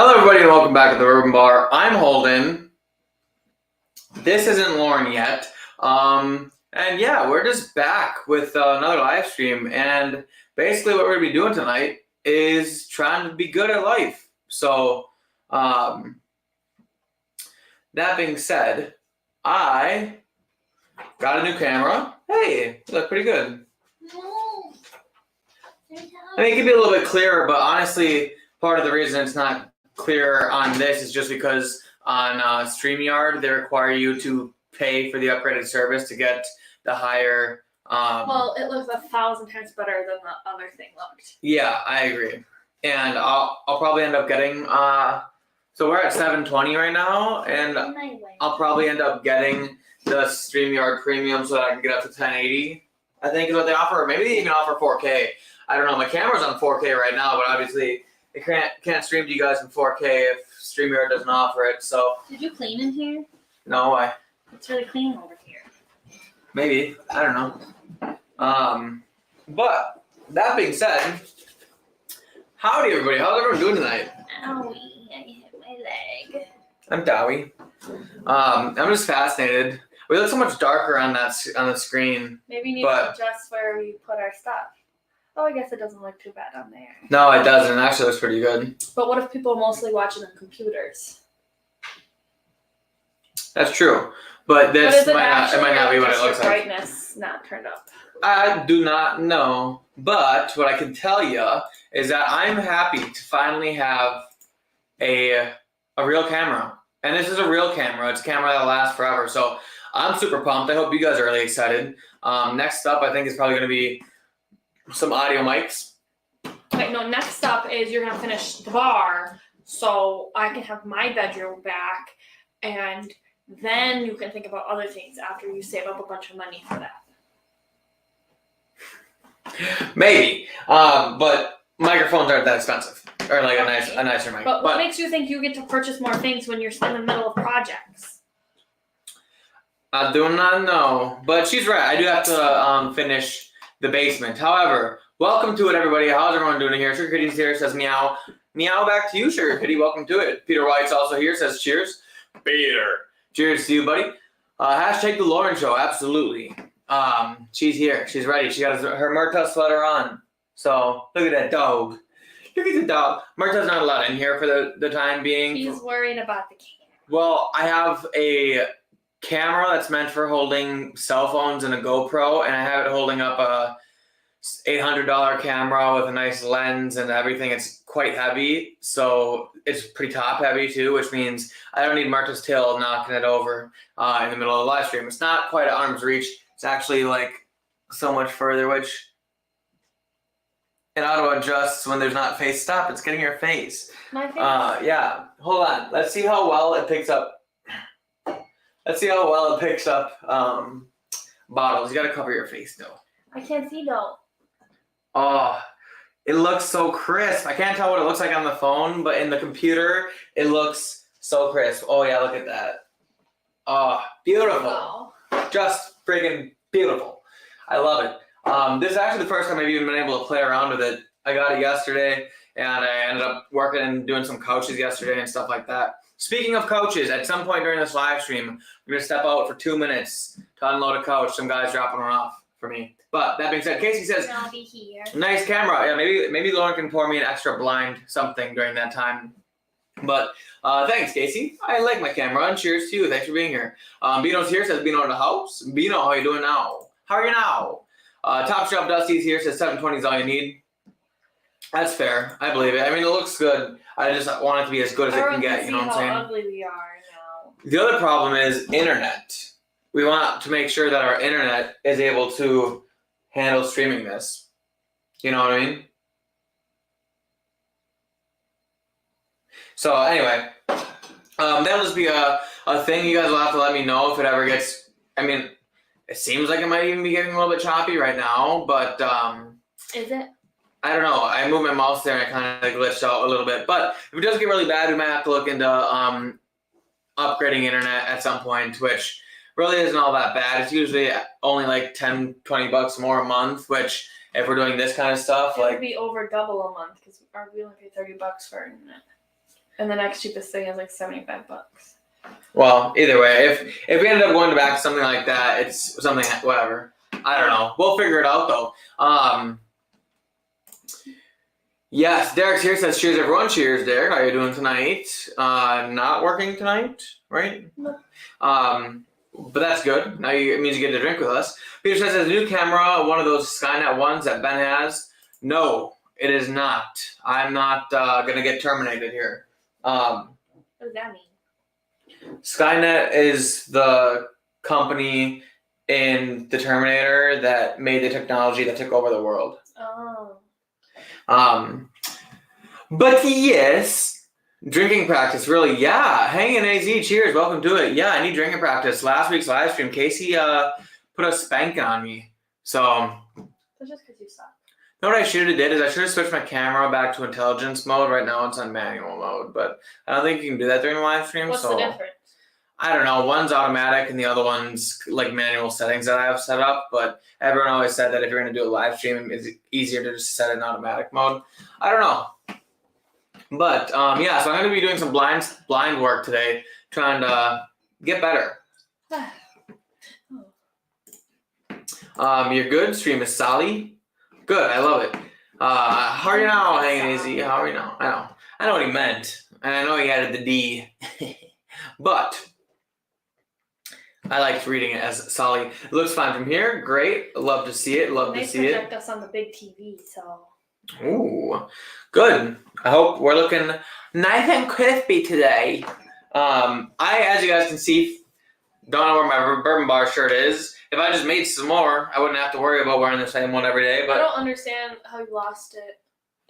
Hello everybody and welcome back to the Urban Bar. I'm Holden. This isn't Lauren yet. And yeah, we're just back with another live stream. And basically what we're going to be doing tonight is trying to be good at life. So, that being said, I got a new camera. Hey, you look pretty good. I mean, it could be a little bit clearer, but honestly, part of the reason it's not clear on this is just because on StreamYard they require you to pay for the upgraded service to get the higher. Well, it looks 1,000 times better than the other thing looked. Yeah, I agree, and I'll probably end up getting. So we're at 720 right now, and I'll probably end up getting the StreamYard Premium so that I can get up to 1080. I think is what they offer, or maybe they even offer 4K. I don't know. My camera's on 4K right now, but obviously it can't stream to you guys in 4K if StreamYard doesn't offer it. So did you clean in here? No, why? It's really clean over here. Maybe, I don't know. But that being said, howdy everybody. How's everyone doing tonight? Owie, I hit my leg. I'm Dowie. I'm just fascinated. We look so much darker on the screen. Maybe you need to adjust where we put our stuff. Oh, I guess it doesn't look too bad on there. No, it doesn't. It actually looks pretty good. But what if people are mostly watching on computers? That's true. But this might not be what it looks like. Brightness not turned up. I do not know. But what I can tell you is that I'm happy to finally have a real camera. And this is a real camera. It's a camera that'll last forever. So I'm super pumped. I hope you guys are really excited. Next up, I think, is probably going to be some audio mics. Wait, no, next up is you're going to finish the bar so I can have my bedroom back, and then you can think about other things after you save up a bunch of money for that. Maybe. But microphones aren't that expensive. Or like a nicer mic. But what makes you think you get to purchase more things when you're in the middle of projects? I do not know. But she's right. I do have to finish the basement. However, welcome to it, everybody. How's everyone doing here? Sugar Kitty's here, says meow. Meow back to you, Sugar Kitty. Welcome to it. Peter White's also here, says cheers. Peter. Cheers to you, buddy. Hashtag the Lauren Show, absolutely. She's here. She's ready. She got her Murtaugh sweater on. So, look at that dog. Look at the dog. Murtaugh's not allowed in here for the time being. He's worried about the camera. Well, I have a camera that's meant for holding cell phones and a GoPro, and I have it holding up a $800 camera with a nice lens and everything. It's quite heavy, so it's pretty top heavy too, which means I don't need Murtaugh's tail knocking it over in the middle of the live stream. It's not quite at arm's reach. It's actually like so much further, which it auto adjusts when there's not face stop. It's getting your face. My face. Yeah. Hold on. Let's see how well it picks up. Let's see how well it picks up bottles. You gotta cover your face though. I can't see though. Oh, it looks so crisp. I can't tell what it looks like on the phone, but in the computer, it looks so crisp. Oh yeah, look at that. Oh, beautiful. Wow. Just friggin' beautiful. I love it. This is actually the first time I've even been able to play around with it. I got it yesterday, and I ended up working and doing some couches yesterday and stuff like that. Speaking of couches, at some point during this live stream, we're going to step out for 2 minutes to unload a couch. Some guy's dropping one off for me. But that being said, Casey says, I'll be here. Nice camera. Yeah, maybe Lauren can pour me an extra blind something during that time. But thanks, Casey. I like my camera, and cheers to you. Thanks for being here. Bino's here, says Bino in the house. Bino, how you doing now? How are you now? Top Shelf Dusty's here, says 720 is all you need. That's fair. I believe it. I mean, it looks good. I just want it to be as good as it can get. You know what I'm saying? How ugly we are now. The other problem is internet. We want to make sure that our internet is able to handle streaming this. You know what I mean? So anyway, that'll just be a thing. You guys will have to let me know if it ever gets. I mean, it seems like it might even be getting a little bit choppy right now, but Is it? I don't know. I moved my mouse there and I kind of glitched out a little bit. But if it does get really bad, we might have to look into upgrading internet at some point, which really isn't all that bad. It's usually only like $10-20 more a month, which if we're doing this kind of stuff, it would be over double a month because we only pay $30 for internet. And the next cheapest thing is like $75. Well, either way, if we ended up going back to something like that, it's something whatever. I don't know. We'll figure it out though. Yes, Derek here says cheers everyone. Cheers, Derek. How are you doing tonight? Not working tonight, right? No. But that's good. Now it means you get to drink with us. Peter says, is a new camera one of those Skynet ones that Ben has? No, it is not. I'm not gonna get terminated here. What does that mean? Skynet is the company in the Terminator that made the technology that took over the world. Oh. But yes, drinking practice, really, yeah. Hanging AZ, cheers, welcome to it. Yeah, I need drinking practice. Last week's live stream, Casey put a spanking on me. So That's just because you suck. know what I should have did is I should have switched my camera back to intelligence mode. Right now it's on manual mode, but I don't think you can do that during the live stream. What's so the difference? I don't know. One's automatic and the other one's like manual settings that I have set up. But everyone always said that if you're going to do a live stream, it's easier to just set it in automatic mode. I don't know. But yeah, so I'm going to be doing some blind work today, trying to get better. You're good. Stream is Sally. Good. I love it. How are you now, Hanging AZ? How are you now? I know what he meant, and I know he added the D, but I liked reading it as Sally. It looks fine from here. Great. Love to see it. Love to see it. They project us on the big TV, so. Ooh, good. I hope we're looking nice and crispy today. As you guys can see, don't know where my bourbon bar shirt is. If I just made some more, I wouldn't have to worry about wearing the same one every day. But I don't understand how you lost it.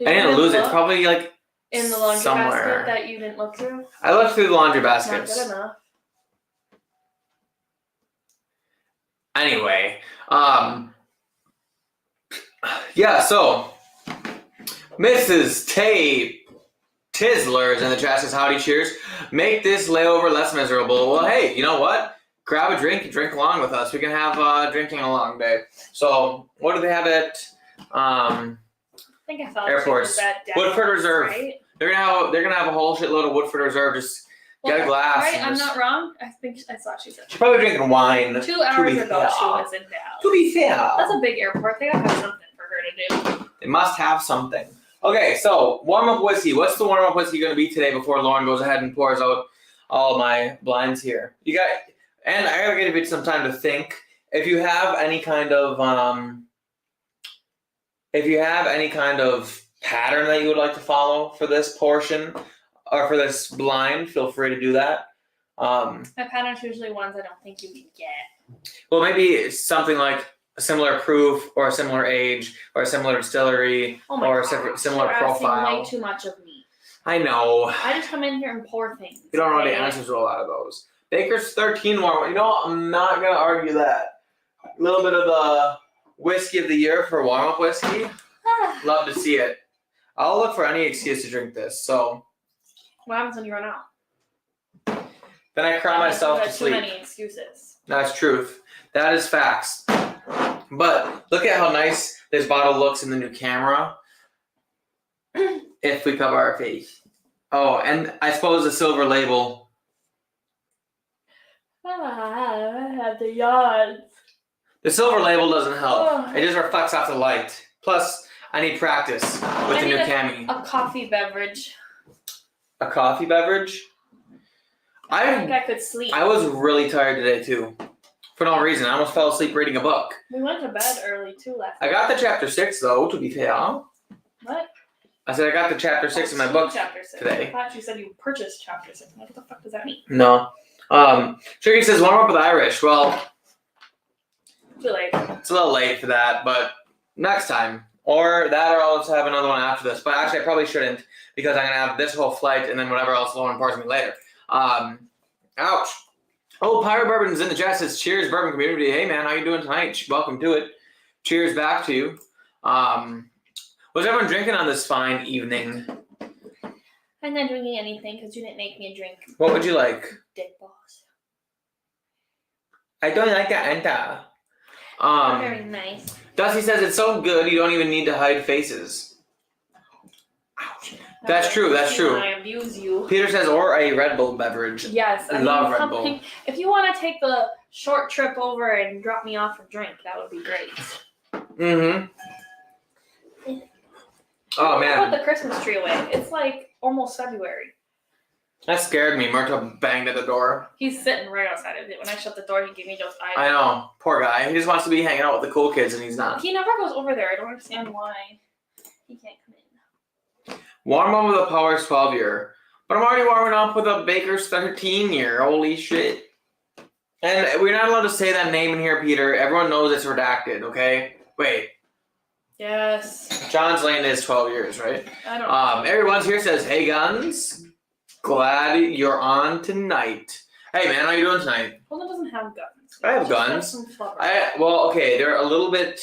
I didn't lose it. It's probably like in the laundry somewhere. basket that you didn't look through. I looked through the laundry Not baskets. good enough. Anyway, yeah. So Mrs. Tay Tizzlers in the chat says, "Howdy, cheers. Make this layover less miserable." Well, hey, you know what? Grab a drink and drink along with us. We can have drinking along day. So, what do they have at I think I saw airports? That Woodford Reserve. Right? They're gonna have a whole shitload of Woodford Reserve. Just get a glass. Right, and I'm just- not wrong. I think I saw she said. She's probably drinking wine. 2 hours be ago, fair. she was in Dallas. To be fair, That's a big airport. They gotta have something for her to do. they must have something. Okay, so warm up whiskey. What's the warm up whiskey gonna be today before Lauren goes ahead and pours out all my blinds here? And I gotta give you some time to think. If you have any kind of pattern that you would like to follow for this portion or for this blind, feel free to do that. My patterns usually ones I don't think you can get. Well, maybe it's something like a similar proof or a similar age or a similar distillery or a similar You're profile. asking way too much of me. I know. I just come in here and pour things. You don't know the okay? answers to a lot of those. Baker's 13 warm. You know what? I'm not going to argue that. A little bit of the whiskey of the year for warm-up whiskey. Love to see it. I'll look for any excuse to drink this. So What happens when you run out? then I cry myself to sleep. Too many excuses. That's truth. That is facts. But look at how nice this bottle looks in the new camera. If we cover our face. Oh, and I suppose the silver label. I have the yards. The silver label doesn't help. Oh. It just reflects off the light. Plus, I need practice with the new cami. A coffee beverage. A coffee beverage? I think I could sleep. I was really tired today too. For no reason. I almost fell asleep reading a book. We went to bed early too last night. I got the chapter 6 though, to be fair. What? I said I got the chapter 6 in my book Chapter 6. today. I thought you said you purchased chapter 6. What the fuck does that mean? No. Tricky says warm up with Irish. Well, Too late. it's a little late for that, but next time. Or that, or I'll just have another one after this. But actually, I probably shouldn't because I'm gonna have this whole flight and then whatever else Lauren pours me later. Ouch. Oh, Pirate Bourbon's in the chat. Says cheers, bourbon community. Hey man, how you doing tonight? Welcome to it. Cheers back to you. Was everyone drinking on this fine evening? I'm not drinking anything because you didn't make me a drink. What would you like? Dick balls. I don't like that enter. Very nice. Dusty says it's so good you don't even need to hide faces. Ouch. That's true. That's true. When I abuse you. Peter says, or a Red Bull beverage. Yes. I love Red Bull. If you want to take the short trip over and drop me off a drink, that would be great. Mm-hmm. Oh, man. Put the Christmas tree away. It's like almost February. That scared me. Murta banged at the door. He's sitting right outside of it. When I shut the door, he gave me those eyes. I know. Poor guy. He just wants to be hanging out with the cool kids, and he's not. He never goes over there. I don't understand why he can't come in. Warm up with a Power's 12 year. But I'm already warming up with a Baker's 13 year. Holy shit. And we're not allowed to say that name in here, Peter. Everyone knows it's redacted, okay? Wait. Yes. John's Lane is 12 years, right? I don't know. Everyone's here says, hey, guns. Glad you're on tonight. Hey, man, how you doing tonight? Holden doesn't have guns. I have He just guns. has some flubber. Well, okay, they're a little bit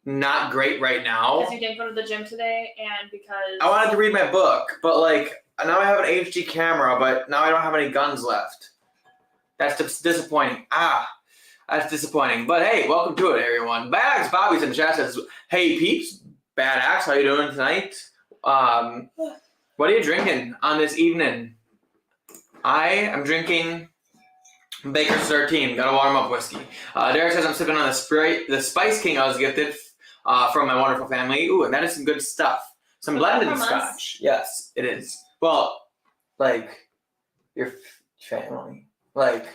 not great right now. Because you didn't go to the gym today and because... I wanted to read my book, but like, now I have an HD camera, but now I don't have any guns left. That's disappointing. That's disappointing. But hey, welcome to it, everyone. Bad Axe Bobby's in the chat says, hey, peeps. Bad Axe, how you doing tonight? What are you drinking on this evening? I am drinking Baker's 13. Gotta warm up whiskey. Derek says I'm sipping on the Spice King I was gifted from my wonderful family. Ooh, and that is some good stuff. Some blended scotch. Yes, it is. Well, like your family, like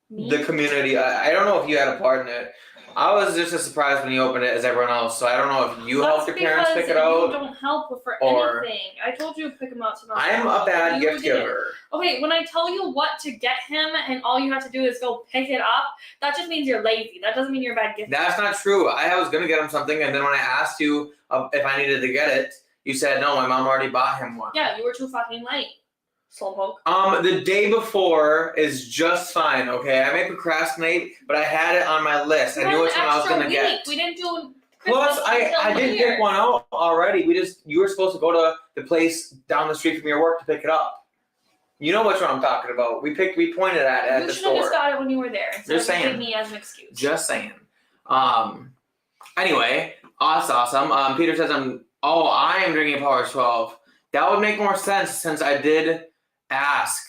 Me? the community. I don't know if you had a part in it. I was just as surprised when you opened it as everyone else. So I don't know if you helped your parents pick it out. You don't help for or- anything. I told you to pick them out. I am a bad gift giver. Okay, when I tell you what to get him and all you have to do is go pick it up, that just means you're lazy. That doesn't mean you're a bad gift giver. That's not true. I was gonna get him something, and then when I asked you if I needed to get it, you said no. My mom already bought him one. Yeah, you were too fucking late. Slowpoke. The day before is just fine, okay? I may procrastinate, but I had it on my list. I knew which one I was gonna get. We didn't do Plus, I did pick one out already. You were supposed to go to the place down the street from your work to pick it up. You know which one I'm talking about. We pointed at the store. You should have just got it when you were there. Just saying. Give me as an excuse. Just saying. Anyway, awesome. Peter says I am drinking Power 12. That would make more sense since I did ask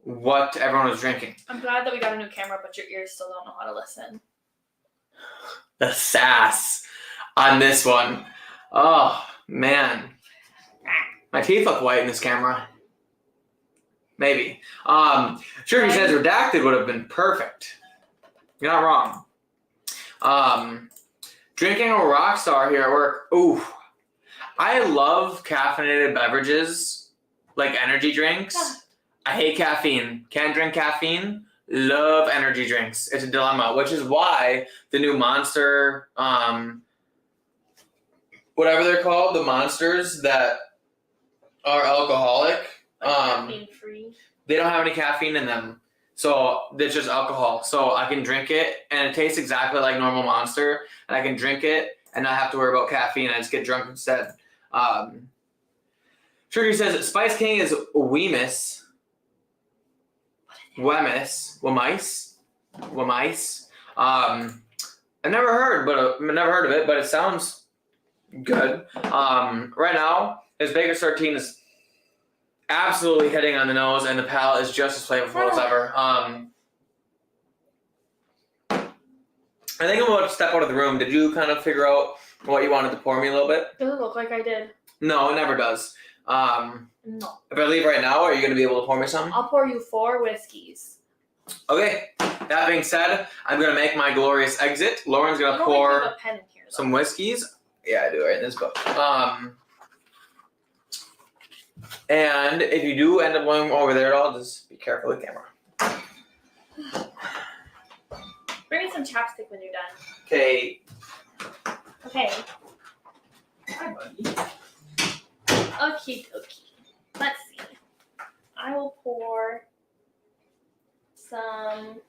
what everyone was drinking. I'm glad that we got a new camera, but your ears still don't know how to listen. The sass on this one. Oh, man. My teeth look white in this camera. Maybe. Sure, he says redacted would have been perfect. You're not wrong. Drinking a Rockstar here at work. Ooh. I love caffeinated beverages. Like energy drinks. I hate caffeine. Can't drink caffeine. Love energy drinks. It's a dilemma, which is why the new Monster, whatever they're called, the Monsters that are alcoholic, Caffeine free. they don't have any caffeine in them. So it's just alcohol. So I can drink it and it tastes exactly like normal Monster, and I can drink it and not have to worry about caffeine. I just get drunk instead. Sugar says Spice King is Wemmice. I've never heard of it, but it sounds good. Right now, his Baker's 13 is absolutely hitting on the nose, and the palate is just as flavorful as ever. I think I'm about to step out of the room. Did you kind of figure out what you wanted to pour me a little bit? Does it look like I did? No, it never does. No. If I leave right now, are you going to be able to pour me some? I'll pour you 4 whiskeys. Okay. That being said, I'm going to make my glorious exit. Lauren's going to pour some whiskeys. Yeah, I do right in this book. And if you do end up going over there at all, just be careful of the camera. Bring me some chapstick when you're done. Okay. Okay. Hi, buddy. Okie dokie. Let's see. I will pour some.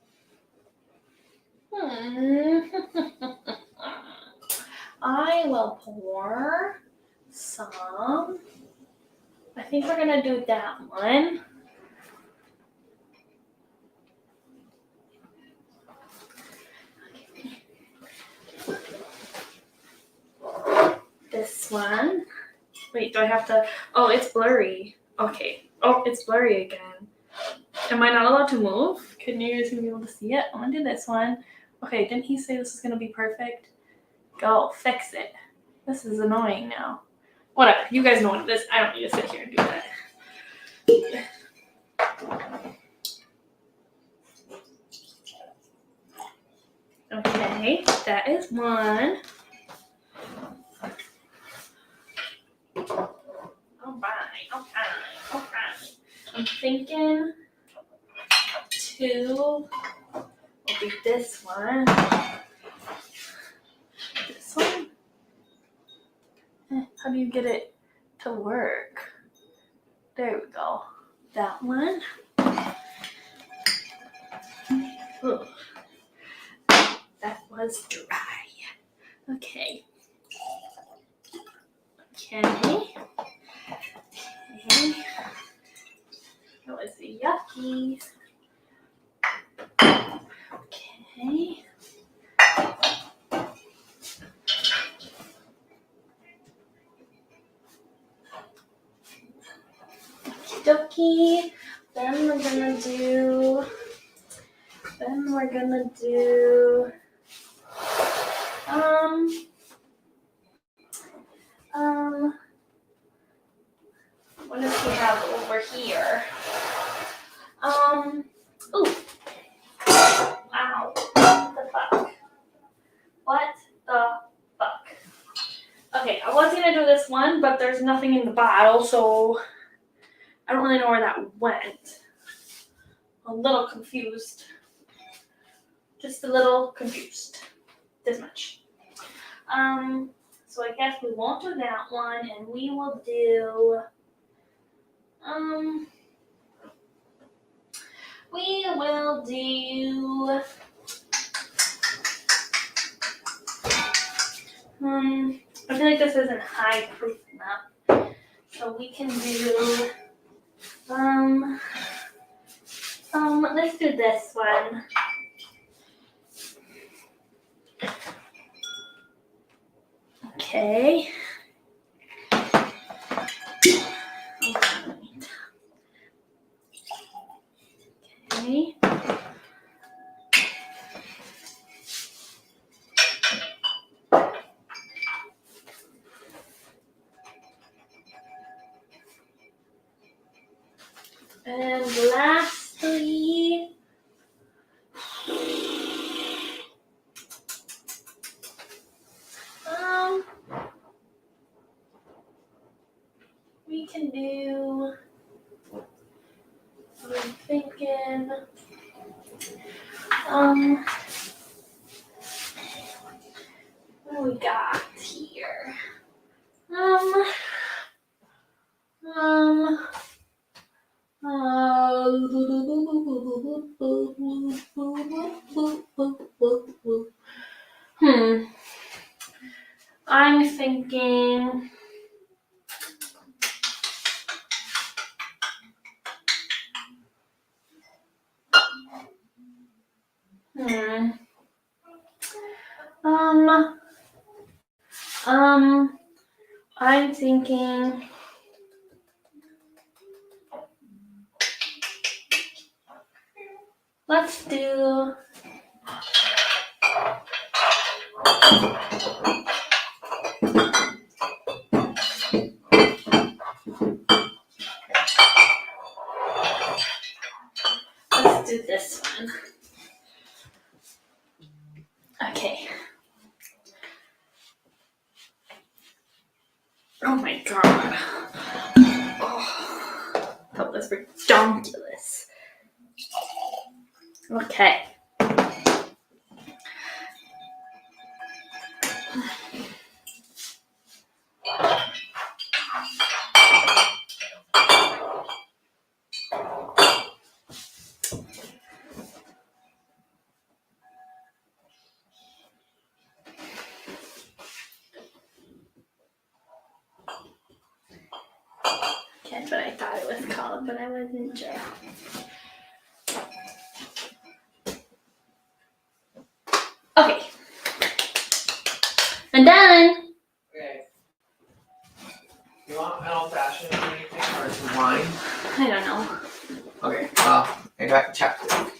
I will pour some. I think we're gonna do that one. This one. Wait, do I have to? Oh, it's blurry. Okay. Oh, it's blurry again. Am I not allowed to move? Can you guys be able to see it? I'm gonna do this one. Okay, didn't he say this is gonna be perfect? Go, fix it. This is annoying now. Whatever, you guys know what it is. I don't need to sit here and do that. Okay, that is one. Alright. I'm thinking two will be this one. This one? How do you get it to work? There we go. That one. Ugh. That was dry. Okay. Okay. That was yucky. Okay. Okie. Then we're gonna do. What does he have over here? Ooh. Wow. What the fuck? Okay, I was gonna do this one, but there's nothing in the bottle, so I don't really know where that went. A little confused. Just a little confused. This much. So I guess we won't do that one, and we will do, I feel like this isn't high proof enough, so we can do, let's do this one. Okay. Okay. And lastly, we can do, I'm thinking, what do we got here? I'm thinking, I'm thinking, let's do, this one. Okay. Oh my god. Oh, that was ridiculous. Okay. Okay, but I thought it was called, but I wasn't sure. Okay. I'm done. Okay. You want fashioned or anything, or is it wine? I don't know. Okay, I got chapstick.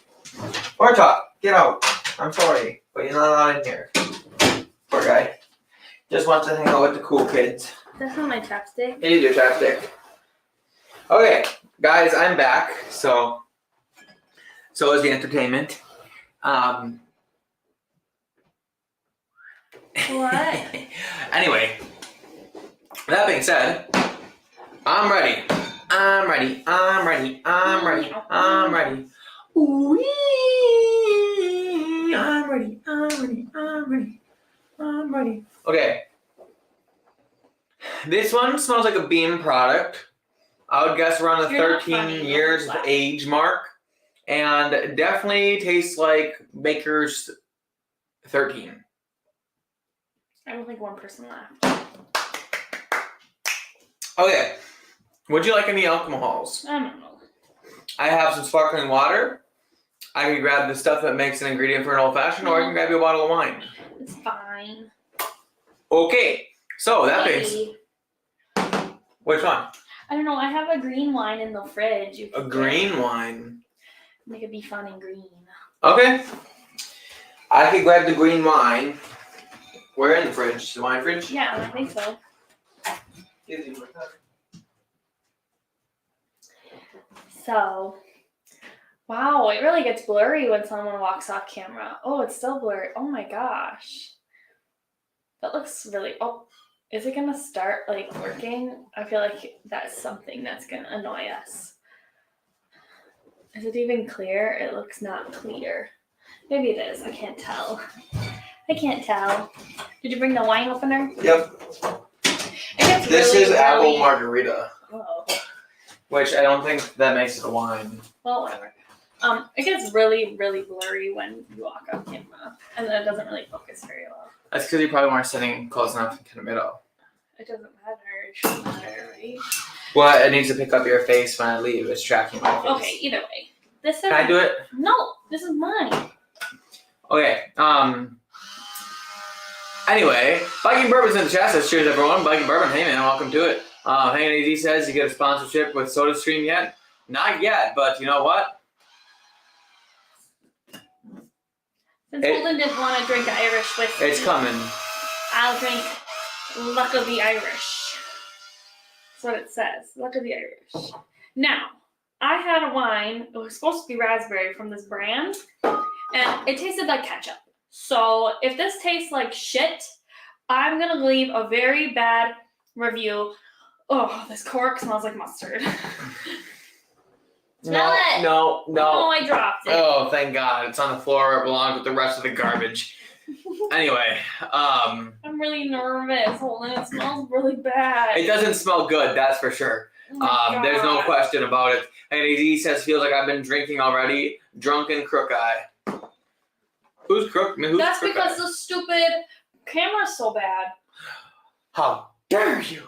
Bartok, get out. I'm sorry, but you're not allowed in here. Poor guy. Just wants to hang out with the cool kids. That's not my chapstick. Here's your chapstick. Okay, guys, I'm back. So is the entertainment. What? Anyway, that being said, I'm ready. I'm ready. I'm ready. I'm ready. I'm ready. Ooh, I'm ready. I'm ready. I'm ready. I'm ready. Okay. This one smells like a Beam product. I would guess around the You're not 13 funny. years of age mark. And definitely tastes like Baker's 13. I don't think one person left. Okay. Would you like any alcohols? I don't know. I have some sparkling water. I can grab the stuff that makes an ingredient for an old fashioned, or I can grab you a bottle of wine. It's fine. Okay. So that means Maybe. which one? I don't know. I have a green wine in the fridge. You A could green get. wine. Make it be fun and green. Okay. I could grab the green wine. Where in the fridge? The wine fridge? Yeah, I think so. So, wow, it really gets blurry when someone walks off camera. Oh, it's still blurry. Oh my gosh. That looks really, oh, is it gonna start like working? I feel like that's something that's gonna annoy us. Is it even clear? It looks not clear. Maybe it is, I can't tell. I can't tell. Did you bring the wine opener? Yep. It gets This really is apple blurry. margarita, Oh. which I don't think that makes it a wine. Well, whatever. It gets really, really blurry when you walk off camera, and then it doesn't really focus very well. That's because you probably weren't sitting close enough to the middle. It doesn't matter. It shouldn't matter, right? Well, it needs to pick up your face when I leave. It's tracking my face. Okay, either way. This is. Can I do it? No, this is mine. Okay. Anyway, Biking Bourbon's in the chat says, cheers everyone. Biking Bourbon, hey man, welcome to it. Hanging AZ says, you get a sponsorship with SodaStream yet? Not yet, but you know what? Since Holden didn't want to drink Irish whiskey, It's coming. I'll drink Luck of the Irish. That's what it says. Luck of the Irish. Now, I had a wine. It was supposed to be raspberry from this brand, and it tasted like ketchup. So if this tastes like shit, I'm gonna leave a very bad review. Oh, this cork smells like mustard. Smell it. No. Oh, I dropped it. Oh, thank God. It's on the floor where it belongs with the rest of the garbage. Anyway, I'm really nervous. Holden, it smells really bad. it doesn't smell good, that's for sure. Oh my There's no God. question about it. And AZ says, feels like I've been drinking already. Drunken Crook Eye. Who's Crook? Who's That's Crook because Eye? the stupid camera's so bad. How dare you?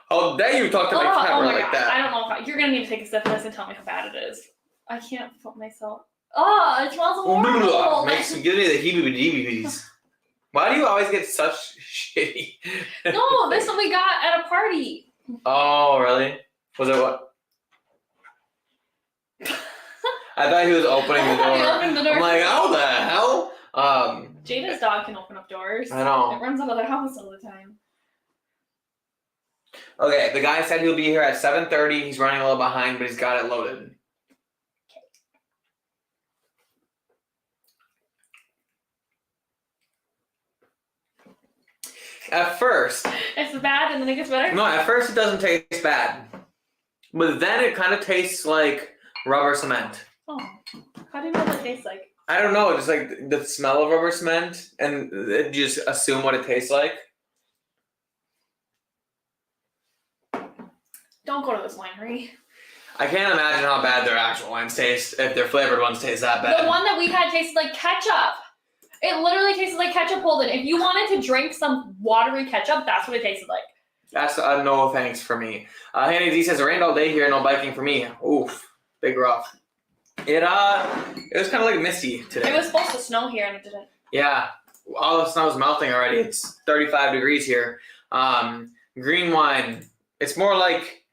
How dare you talk to my Oh camera my like gosh. that? I don't know if you're gonna need to take a sip of this and tell me how bad it is. I can't put myself. Oh, it smells horrible. Give me the heebie-jeebies. Why do you always get such shitty? No, this one we got at a party. Oh, really? Was it what? I thought he was opening the door. He opened the door. I'm like, how the hell? Jada's dog can open up doors. I know. It runs out of the house all the time. Okay, the guy said he'll be here at 7:30. He's running a little behind, but he's got it loaded. At first, It's bad and then it gets better? no, at first it doesn't taste bad. But then it kind of tastes like rubber cement. Oh. How do you know what it tastes like? I don't know, just like the smell of rubber cement, and you just assume what it tastes like. Don't go to this winery. I can't imagine how bad their actual wines taste if their flavored ones taste that bad. The one that we had tasted like ketchup. It literally tasted like ketchup, Holden. If you wanted to drink some watery ketchup, that's what it tasted like. That's no thanks for me. Hanny D says, it rained all day here, no biking for me. Oof, big rough. It was kind of like misty today. It was supposed to snow here and it didn't. Yeah, all the snow's melting already. It's 35 degrees here. Green wine, It's more like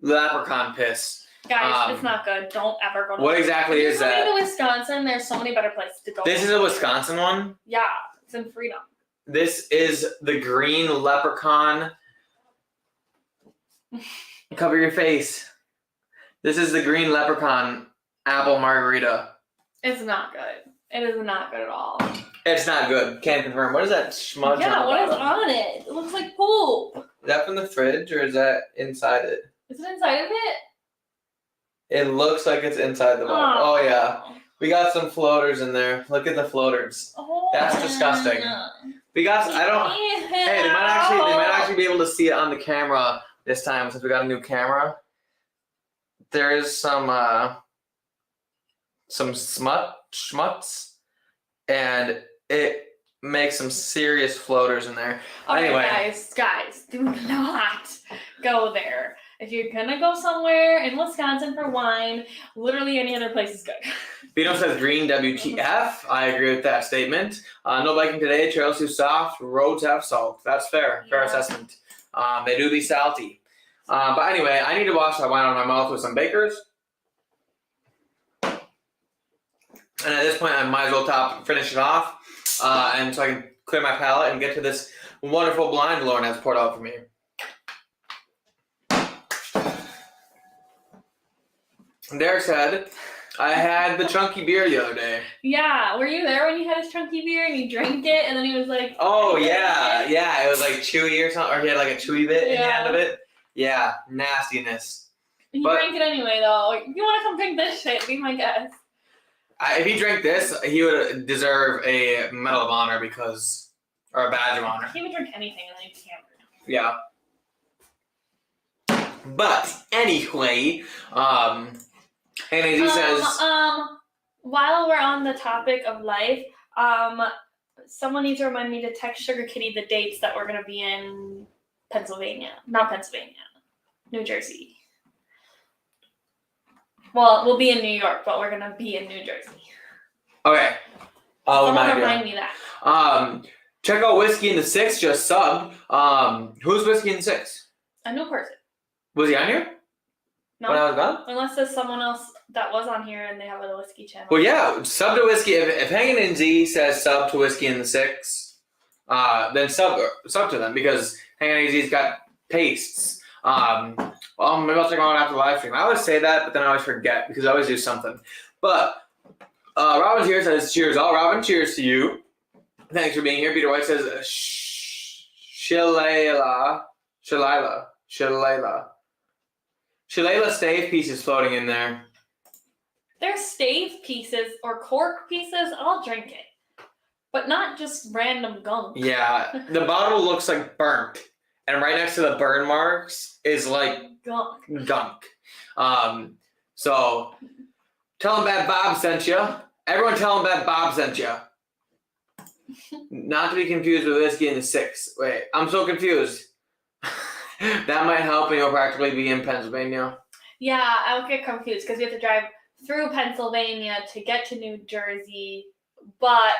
leprechaun piss. Guys, it's not good. Don't ever go to What exactly is If you're that? going to Wisconsin, there's so many better places to go. This is a Wisconsin one? Yeah, it's in Freedom. This is the green leprechaun. Cover your face. This is the green leprechaun apple margarita. It's not good. It is not good at all. It's not good. Can't confirm. What is that smudge? Yeah, on the what is bottom? on it? It looks like poop. Is that from the fridge or is that inside it? Is it inside of it? It looks like it's inside the bottle. Oh yeah. We got some floaters in there. Look at the floaters. Oh, That's disgusting. We got. I don't. Hey, they might actually be able to see it on the camera this time since we got a new camera. There is some schmutz, and it makes some serious floaters in there. Okay, Anyway. guys, do not go there. If you're gonna go somewhere in Wisconsin for wine, literally any other place is good. Vito says green WTF. I agree with that statement. No biking today. Trails too soft. Roads have salt. That's fair. Fair Yeah. assessment. They do be salty. But anyway, I need to wash that wine out of my mouth with some Bakers. And at this point, I might as well finish it off, and so I can clear my palate and get to this wonderful blind Lauren has poured out for me. Derek said, I had the chunky beer the other day. Yeah, were you there when he had his chunky beer and he drank it and then he was like, Oh, yeah. Yeah, it was like chewy or something, or he had like a chewy bit in the Yeah. end of it. Yeah, nastiness. he But- drank it anyway though. If you want to come drink this shit, be my guest. If he drank this, he would deserve a Medal of Honor or a Badge of Honor. He would drink anything and then he'd be hammered. Yeah. But anyway, and as he says, while we're on the topic of life, someone needs to remind me to text Sugar Kitty the dates that we're gonna be in New Jersey. Well, we'll be in New York, but we're gonna be in New Jersey. okay. Someone remind me that. Check out Whiskey in the Six, just subbed. Who's Whiskey in the Six? A new person. Was he on here No, when I was gone? unless there's someone else that was on here and they have a whiskey channel. Well, yeah, sub to Whiskey. If Hanging in Z says sub to Whiskey in the Six, then sub to them because Hanging in Z's got tastes. Well, maybe I'll check them out after the live stream. I always say that, but then I always forget because I always do something. But Robin here says, cheers all. Robin, cheers to you. Thanks for being here. Peter White says, Shalala stave pieces floating in there. There's stave pieces or cork pieces, I'll drink it. But not just random gunk. Yeah, the bottle looks like burnt. And right next to the burn marks is like gunk. So tell him Bad Bob sent you. Everyone tell him Bad Bob sent you. Not to be confused with Whiskey in the Six. Wait, I'm so confused. That might help, and you'll practically be in Pennsylvania. Yeah, I'll get confused because we have to drive through Pennsylvania to get to New Jersey, but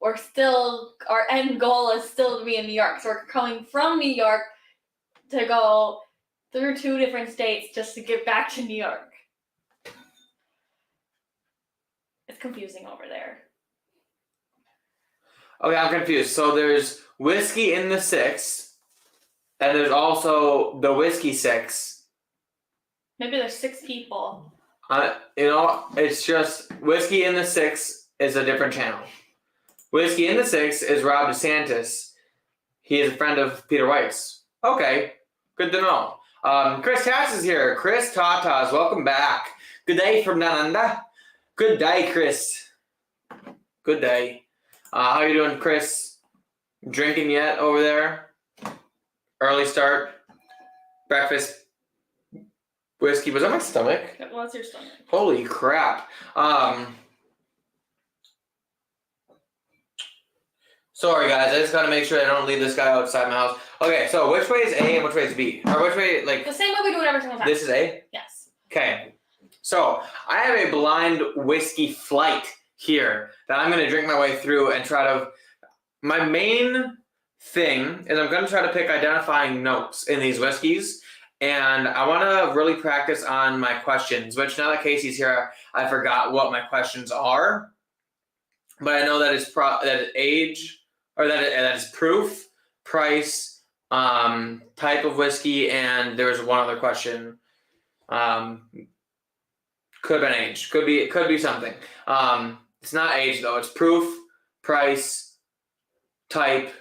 our end goal is still to be in New York. So we're coming from New York to go through 2 different states just to get back to New York. It's confusing over there. Okay, I'm confused. So there's Whiskey in the Six, and there's also the Whiskey Six. Maybe there's 6 people. It's just Whiskey in the Six is a different channel. Whiskey in the Six is Rob DeSantis. He is a friend of Peter White's. Okay, good to know. Chris Tass is here. Chris Tatas, welcome back. Good day from down under. Good day, Chris. Good day. How you doing, Chris? Drinking yet over there? Early start. Breakfast. Whiskey. Was that my stomach? What's your stomach? Holy crap. Sorry, guys. I just got to make sure I don't leave this guy outside my house. Okay, so which way is A and which way is B? Or which way, The same way we do it every single time. This is A? Yes. Okay. So, I have a blind whiskey flight here that I'm going to drink my way through and try to... My main thing is I'm going to try to pick identifying notes in these whiskeys And I want to really practice on my questions, which now that Casey's here, I forgot what my questions are. But I know that it's that age, or that is proof, price, type of whiskey, and there was one other question. Could have been age. Could be something. It's not age though. It's proof, price, type,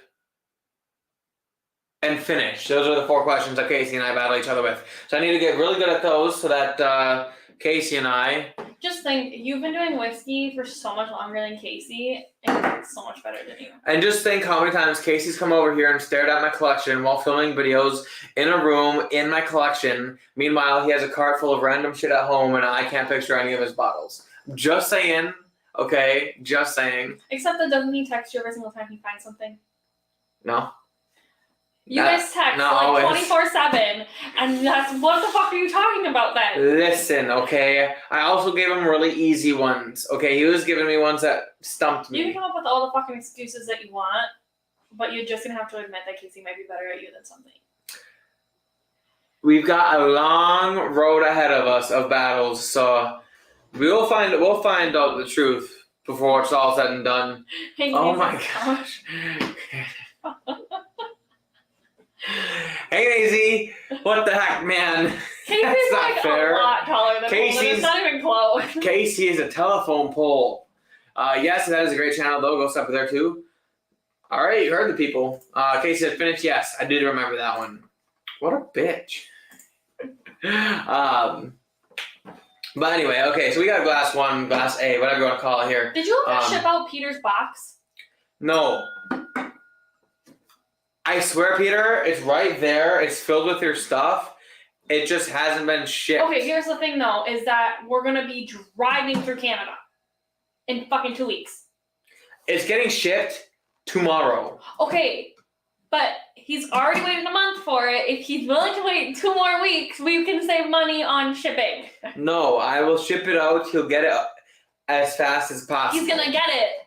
and finish. Those are the 4 questions that Casey and I battle each other with. So I need to get really good at those so that Casey and I. Just think, you've been doing whiskey for so much longer than Casey, and it's so much better than you. And just think how many times Casey's come over here and stared at my collection while filming videos in a room in my collection. Meanwhile, he has a cart full of random shit at home, and I can't picture any of his bottles. Just saying. Okay, just saying. Except that doesn't he text you every single time he finds something? No. You guys text like 24/7, and that's what the fuck are you talking about then? Listen, okay. I also gave him really easy ones. Okay, he was giving me ones that stumped me. You can come up with all the fucking excuses that you want, but you're just gonna have to admit that Casey might be better at you than something. We've got a long road ahead of us of battles, so we'll find out the truth before it's all said and done. Hey, oh my gosh. Hey, Daisy. What the heck, man? Casey's like fair. A lot taller than Casey's, it's not even close. Casey is a telephone pole. Yes, that is a great channel, though. Go step there, too. All right, you heard the people. Casey said finish. Yes, I did remember that one. What a bitch. But anyway, okay, so we got glass 1, glass A, whatever you want to call it here. Did you ever ship out Peter's box? No. I swear, Peter, it's right there. It's filled with your stuff. It just hasn't been shipped. Okay, here's the thing, though, is that we're going to be driving through Canada in fucking 2 weeks. It's getting shipped tomorrow. Okay, but he's already waited a month for it. If he's willing to wait 2 more weeks, we can save money on shipping. No, I will ship it out. He'll get it as fast as possible. He's going to get it.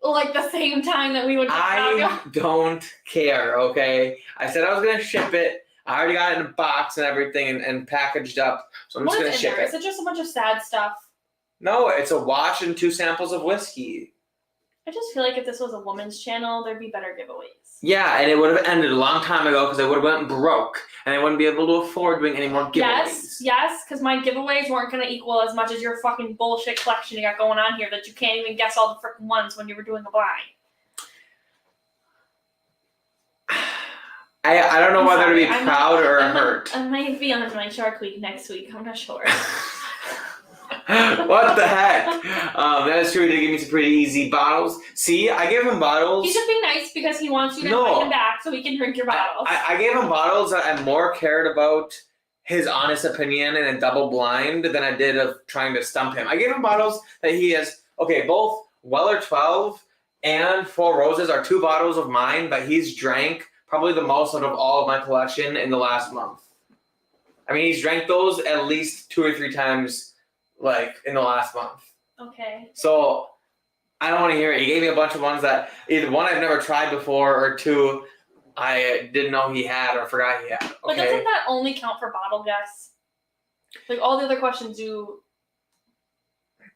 Like the same time that we went to Chicago. I don't care, okay? I said I was going to ship it. I already got it in a box and everything and packaged up. So I'm just going to ship it. Is it just a bunch of sad stuff? No, it's a watch and 2 samples of whiskey. I just feel like if this was a woman's channel, there'd be better giveaways. Yeah, and it would have ended a long time ago because I would have went broke. And I wouldn't be able to afford doing any more giveaways. Yes, because my giveaways weren't going to equal as much as your fucking bullshit collection you got going on here that you can't even guess all the freaking ones when you were doing a blind. I don't know whether to be proud or hurt. I might be on my Shark Week next week. I'm not sure. What the heck? That is true. He did give me some pretty easy bottles. See, I gave him bottles. He's just being nice because he wants you to invite him back so he can drink your bottles. I gave him bottles that I more cared about his honest opinion in a double blind than I did of trying to stump him. I gave him bottles that he has, okay, both Weller 12 and Four Roses are 2 bottles of mine that he's drank probably the most out of all of my collection in the last month. I mean, he's drank those at least 2 or 3 times like in the last month. Okay. So I don't want to hear it. He gave me a bunch of ones that either 1 I've never tried before or 2 I didn't know he had or forgot he had. Okay? But doesn't that only count for bottle guess? Like all the other questions you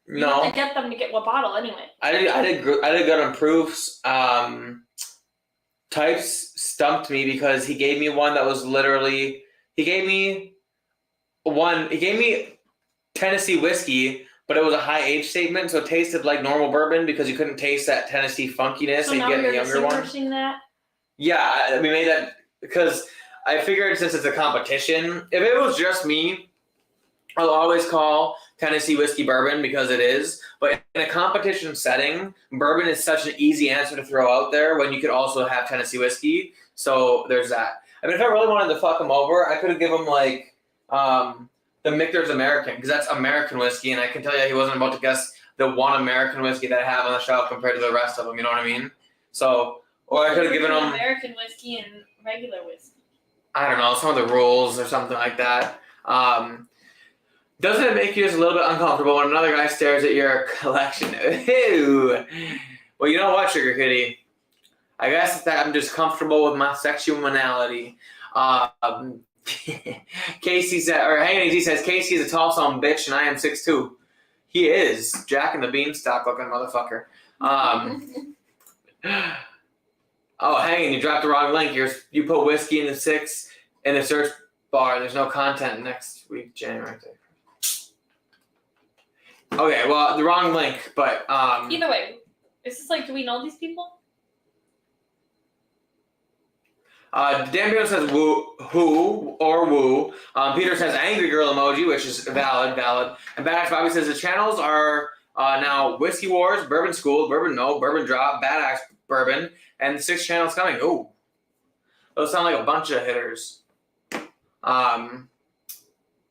no. have to get them to get what bottle anyway. I did good on proofs. Types stumped me because he gave me one that was literally he gave me Tennessee whiskey, but it was a high age statement, so it tasted like normal bourbon because you couldn't taste that Tennessee funkiness that you get in the younger one. That? Yeah, we made that because I figured since it's a competition, if it was just me, I'll always call Tennessee whiskey bourbon because it is. But in a competition setting, bourbon is such an easy answer to throw out there when you could also have Tennessee whiskey. So there's that. I mean, if I really wanted to fuck him over, I could have given him like the Michter's American because that's American whiskey, and I can tell you he wasn't about to guess the one American whiskey that I have on the shelf compared to the rest of them. You know what I mean? So, or I could have given him American whiskey and regular whiskey. I don't know, some of the rules or something like that. Doesn't it make you just a little bit uncomfortable when another guy stares at your collection? Ew. Well, you know what, Sugar Kitty? I guess that I'm just comfortable with my sexuality. Casey said, or Hank AZ says, Casey is a tall son of a bitch and I am 6'2". He is. Jack and the Beanstalk looking motherfucker. Oh, hang on, you dropped the wrong link. You put whiskey in the 6 in the search bar. There's no content next week, January 3rd. Okay, well, the wrong link, but Either way, is this like, do we know these people? Dan Peter says who or woo. Peter says angry girl emoji, which is valid. And Badass Bobby says the channels are now Whiskey Wars, Bourbon School, Bourbon No, Bourbon Drop, Badass Bourbon, and 6 channels coming. Ooh, those sound like a bunch of hitters.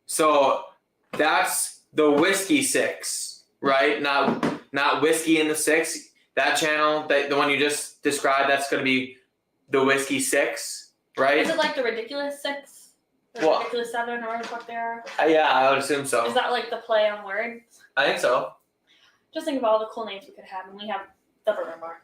So that's the Whiskey 6, right? Not Whiskey in the 6. That channel, the one you just described, that's going to be the Whiskey 6, right? Is it like the Ridiculous 6? Or Well, Ridiculous 7, or whatever the fuck they are? Yeah, I would assume so. Is that like the play on words? I think so. Just think of all the cool names we could have, and we have the Bourbon Bar.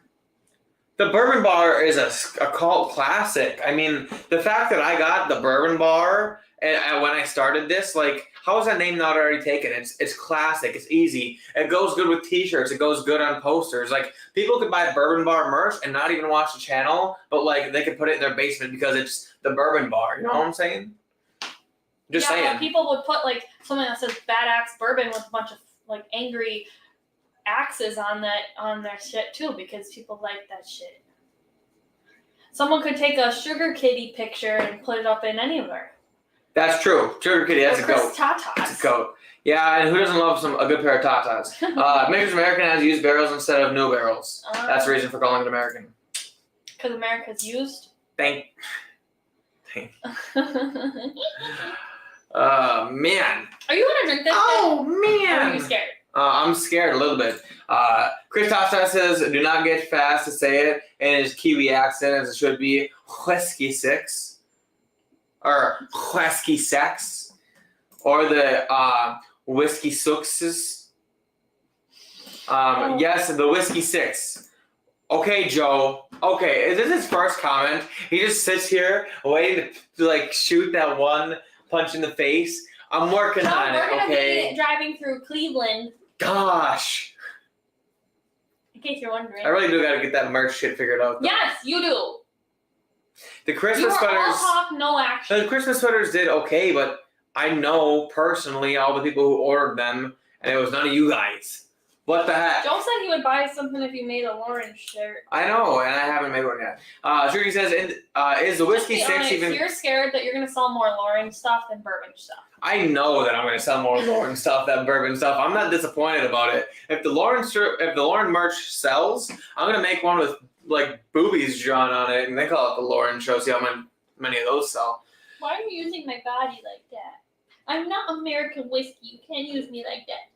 The Bourbon Bar is a cult classic. I mean, the fact that I got the Bourbon Bar and when I started this, like, how is that name not already taken? It's classic. It's easy. It goes good with T-shirts. It goes good on posters. Like, people could buy Bourbon Bar merch and not even watch the channel, but like they could put it in their basement because it's the Bourbon Bar. You know what I'm saying? Just saying. Well, people would put like something that says Bad Axe Bourbon with a bunch of like angry axes on their shit too, because people like that shit. Someone could take a Sugar Kitty picture and put it up in anywhere. That's true. Sugar Kitty, that's a goat. Tatas. That's a goat. Yeah, and who doesn't love a good pair of tatas? Maker's American has used barrels instead of new barrels. That's the reason for calling it American. Because America's used? Thank. Man. Are you going to drink this? Oh, man. Or are you scared? I'm scared a little bit. Chris Tofstad says, do not get fast to say it in his Kiwi accent as it should be Whiskey 6. Or Whiskey Sex. Or the Whiskey Suxes. Yes, the Whiskey 6. Okay, Joe. Okay, is this his first comment? He just sits here waiting to like shoot that one punch in the face. I'm working on it, We're going to okay? be driving through Cleveland. Gosh. In case you're wondering. I really do got to get that merch shit figured out, though. Yes, you do. The Christmas sweaters. All talk, no action. The Christmas sweaters did okay, but I know personally all the people who ordered them, and it was none of you guys. What the heck? Joe said he would buy something if you made a Lauren shirt. I know, and I haven't made one yet. Shirky says, is the Whiskey 6 even... You're scared that you're going to sell more Lauren stuff than bourbon stuff. I know that I'm going to sell more Lauren stuff than bourbon stuff. I'm not disappointed about it. If the Lauren merch sells, I'm going to make one with like boobies drawn on it, and they call it the Lauren Show. See how many of those sell. Why are you using my body like that? I'm not American whiskey. You can't use me like that.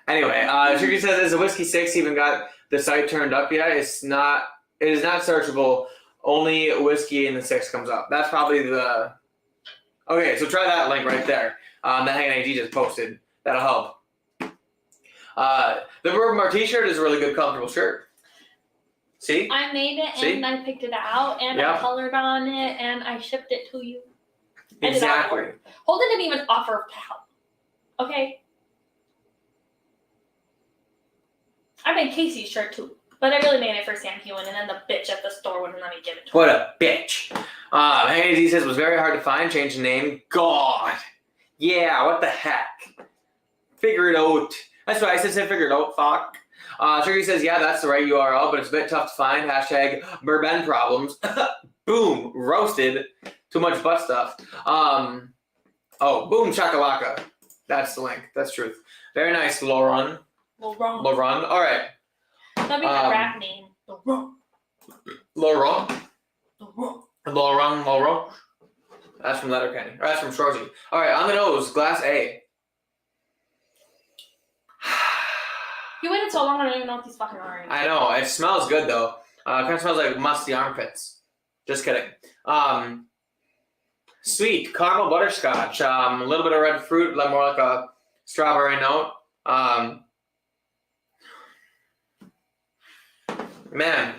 Anyway, Shirky says, "Is the Whiskey 6 even got the site turned up yet? It is not searchable. Only Whiskey in the 6 comes up. That's probably the... Okay, so try that link right there. That Hanging AG just posted. That'll help. The Bourbon Bar t-shirt is a really good, comfortable shirt. See? I made it, and I picked it out, and I colored on it, and I shipped it to you. Exactly. Holden didn't even offer to help. Okay? I made Casey's shirt, too. But I really made it for Sam Hewen, and then the bitch at the store wouldn't let me give it to her. What a bitch. Hanging AZ says, was very hard to find. Change the name. God. Yeah, what the heck? Figure it out. That's what I said, figure it out, fuck. Turkey says, yeah, that's the right URL, but it's a bit tough to find. Hashtag Bourbon problems. Boom. Roasted. Too much butt stuff. Oh, boom chakalaka. That's the link. That's truth. Very nice, Lauren. Lauren. All right. That'd be my rap name. Lauren. That's from Letterkenny. Or that's from Shorzy. All right, on the nose, glass A. You waited so long, I don't even know what these fucking are. I know. It smells good, though. Kind of smells like musty armpits. Just kidding. Sweet. Caramel butterscotch. A little bit of red fruit, more like a strawberry note. Man,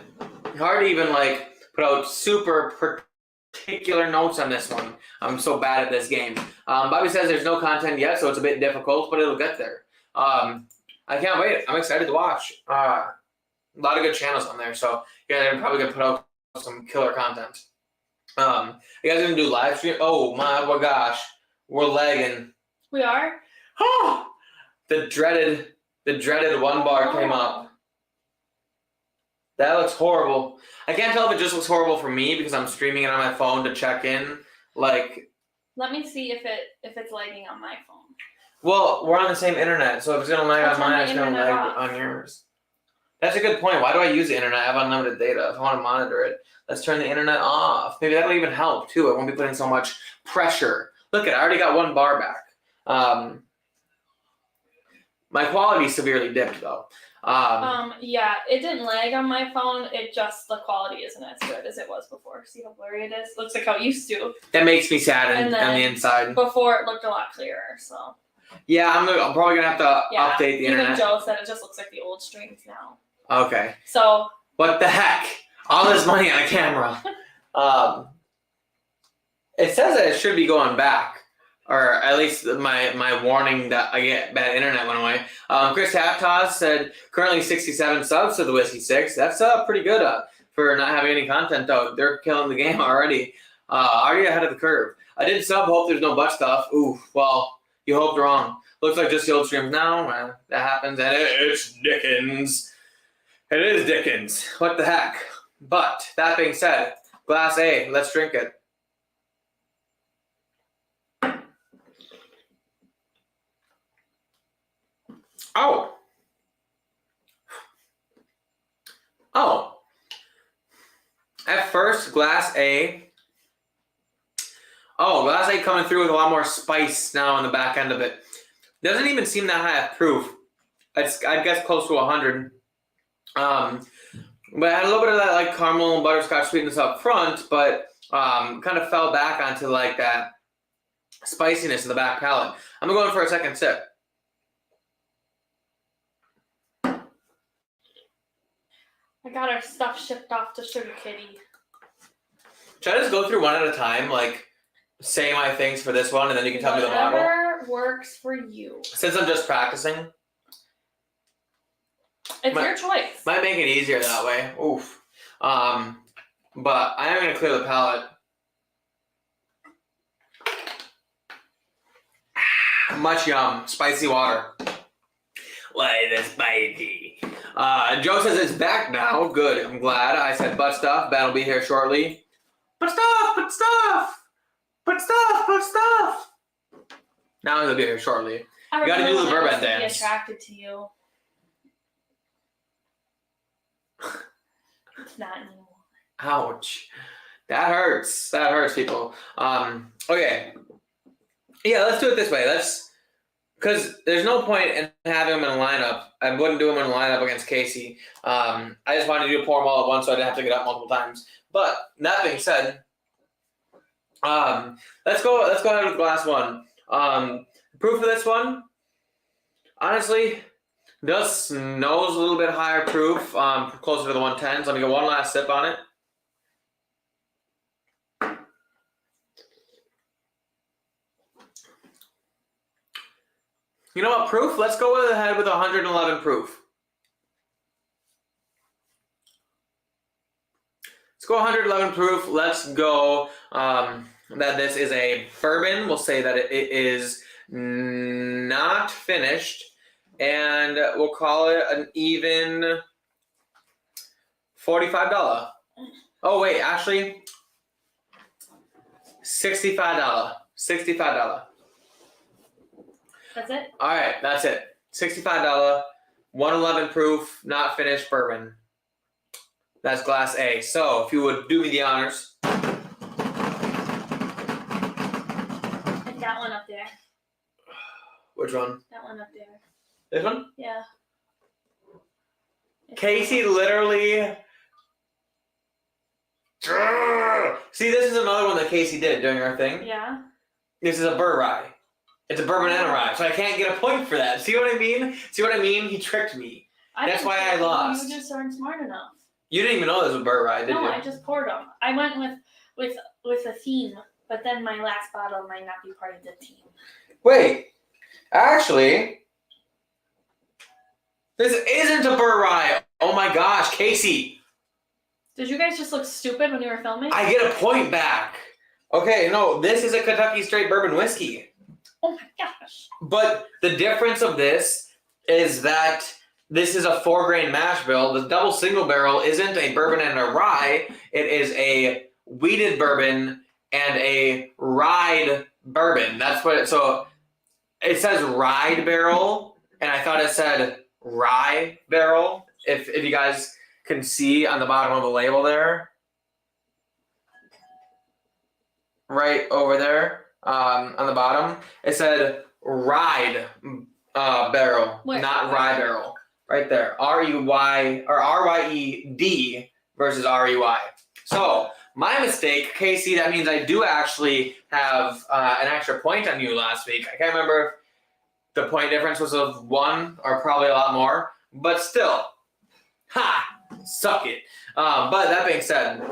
hard to even, like, put out super particular notes on this one. I'm so bad at this game. Bobby says there's no content yet, so it's a bit difficult, but it'll get there. I can't wait. I'm excited to watch. A lot of good channels on there, so yeah, they're probably gonna put out some killer content. You guys gonna do live stream? Oh my gosh, we're lagging. We are? The dreaded one bar came up. That looks horrible. I can't tell if it just looks horrible for me because I'm streaming it on my phone to check in. Like, let me see if it's lagging on my phone. Well, we're on the same internet, so if it's gonna lag on mine, it's gonna lag on yours. That's a good point. Why do I use the internet? I have unlimited data. If I want to monitor it, let's turn the internet off. Maybe that'll even help too. I won't be putting so much pressure. Look at, I already got one bar back. My quality severely dipped though. Yeah, it didn't lag on my phone. It just, the quality isn't as good as it was before. See how blurry it is? Looks like how it used to. That makes me sad on the inside. Before it looked a lot clearer, so. Yeah, I'm probably gonna have to update the internet. Even Joe said it just looks like the old streams now. Okay. So. What the heck? All this money on a camera. It says that it should be going back. Or at least my warning that I get bad internet went away. Chris Haptaz said currently 67 subs to the Whiskey 6. That's pretty good for not having any content though. They're killing the game already. Already ahead of the curve. I did sub, hope there's no butt stuff. Ooh, well, you hoped wrong. Looks like just the old streams now. That happens, and it's Dickens. It is Dickens. What the heck? But that being said, Glass A, let's drink it. Oh. At first, Glass A. Oh, Glass A coming through with a lot more spice now on the back end of it. Doesn't even seem that high of proof. I'd guess close to 100. But it had a little bit of that like caramel and butterscotch sweetness up front, but kind of fell back onto like that spiciness in the back palate. I'm going for a second sip. I got our stuff shipped off to Sugar Kitty. Should I just go through one at a time, like say my things for this one, and then you can tell me the model? Whatever works for you. Since I'm just practicing. It's your choice. Might make it easier that way. Oof. But I am going to clear the palate. Much yum. Spicy water. Why the spicy? Joe says it's back now. Good. I'm glad. I said butt stuff. That'll be here shortly. Butt stuff. Butt stuff. Butt stuff. Butt stuff. Now it'll be here shortly. You got to do the bourbon dance. Be attracted to you. It's not anymore. Ouch. That hurts. That hurts, people. Okay. Yeah, let's do it this way. Because there's no point in having them in a lineup. I wouldn't do them in a lineup against Casey. I just wanted to pour them all at once so I didn't have to get up multiple times. But that being said, let's go ahead with glass one. Proof of this one, honestly, this nose a little bit higher proof, closer to the 110s. Let me get one last sip on it. You know what, proof? Let's go ahead with 111 proof. Let's go 111 proof. Let's go that this is a bourbon. We'll say that it is not finished. And we'll call it an even $45. Oh, wait, actually, $65. $65. That's it? All right, that's it. $65, 111 proof, not finished bourbon. That's Glass A. So, if you would do me the honors. Like that one up there. Which one? That one up there. This one? Yeah. Casey literally... See, this is another one that Casey did during our thing. Yeah. This is a burr rye. It's a bourbon and a rye, so I can't get a point for that. See what I mean? See what I mean? He tricked me. That's why I lost. You just aren't smart enough. You didn't even know this was Burt Rye, did you? No, I just poured them. I went with a theme, but then my last bottle might not be part of the theme. Wait, actually, this isn't a Burt Rye. Oh my gosh, Casey. Did you guys just look stupid when you were filming? I get a point back. Okay, no, this is a Kentucky Straight Bourbon Whiskey. Oh my gosh. But the difference of this is that this is a 4-grain mash bill. The double single barrel isn't a bourbon and a rye. It is a wheated bourbon and a rye bourbon. That's what so it says rye barrel, and I thought it said rye barrel. If you guys can see on the bottom of the label there. Right over there, on the bottom, it said ride barrel, not rye barrel. Right there, R-E-Y or R-Y-E-D versus R-E-Y. So my mistake, Casey. That means I do actually have an extra point on you last week. I can't remember if the point difference was of 1 or probably a lot more, but still, suck it. But that being said,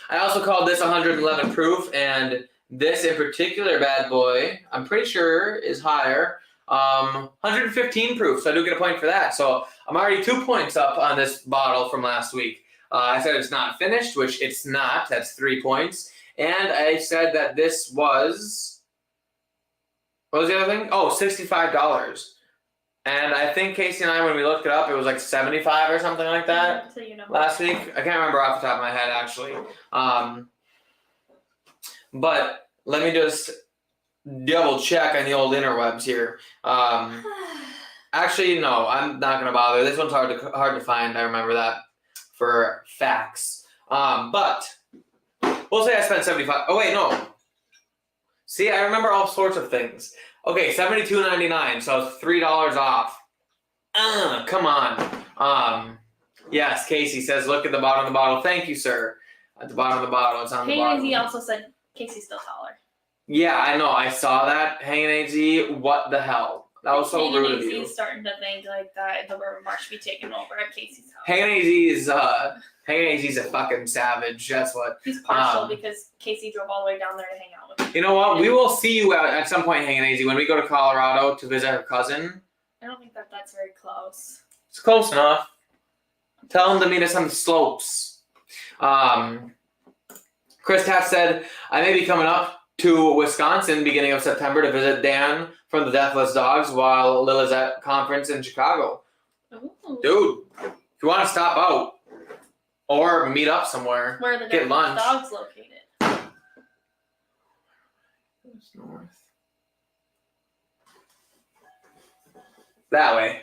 I also called this 111 proof, and this in particular bad boy, I'm pretty sure is higher. 115 proof, so I do get a point for that. So I'm already 2 points up on this bottle from last week. I said it's not finished, which it's not. That's 3 points. And I said that this was, what was the other thing? Oh, $65. And I think Casey and I, when we looked it up, it was like 75 or something like that last week. I can't remember off the top of my head, actually. But let me just double check on the old interwebs here. Actually, no, I'm not going to bother. This one's hard to find. I remember that for facts. But we'll say I spent 75. Oh, wait, no. See, I remember all sorts of things. Okay, $72.99, so it's $3 off. Come on. Yes, Casey says, look at the bottom of the bottle. Thank you, sir. At the bottom of the bottle, it's on the bottom. Hazy also said Casey's still taller. Yeah, I know. I saw that. Hanging AZ, what the hell? That was so rude of you. AZ's starting to think like that the bourbon bar should be taken over at Casey's house. Hanging AZ's a fucking savage. That's what. He's partial because Casey drove all the way down there to hang out with him. You know what? We will see you at some point, Hanging AZ, when we go to Colorado to visit her cousin. I don't think that's very close. It's close enough. Tell him to meet us on the slopes. Chris Taft said, I may be coming up to Wisconsin beginning of September to visit Dan from the Deathless Dogs while Lil is at conference in Chicago. Ooh. Dude, if you want to stop out or meet up somewhere, where are the get lunch. Dogs located? It's north. That way.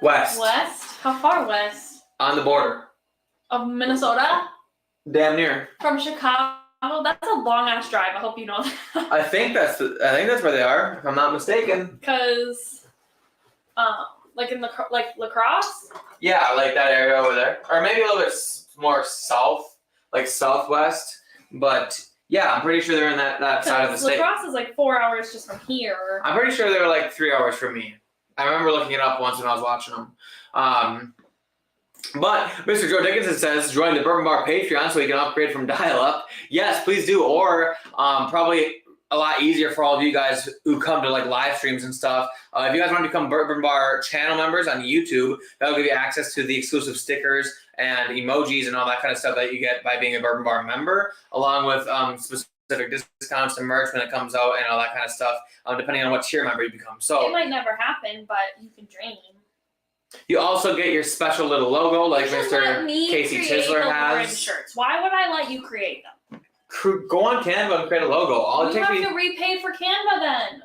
West. West? How far west? On the border. Of Minnesota? Damn near. From Chicago? That's a long ass drive. I hope you know that. I think that's where they are, if I'm not mistaken. Because, like in La Crosse? Yeah, like that area over there, or maybe a little bit more south, like southwest. But yeah, I'm pretty sure they're in that side of the state. La Crosse is like 4 hours just from here. I'm pretty sure they were like 3 hours from me. I remember looking it up once when I was watching them. But Mr. Joe Dickinson says, join the Bourbon Bar Patreon so we can upgrade from dial-up. Yes, please do. Or probably a lot easier for all of you guys who come to like live streams and stuff. If you guys want to become Bourbon Bar channel members on YouTube, that'll give you access to the exclusive stickers and emojis and all that kind of stuff that you get by being a Bourbon Bar member, along with specific discounts and merch when it comes out and all that kind of stuff, depending on what tier member you become. So it might never happen, but you can dream. You also get your special little logo like Mr. Casey Chisler has. Shirts. Why would I let you create them? Go on Canva and create a logo. You have to repay for Canva then.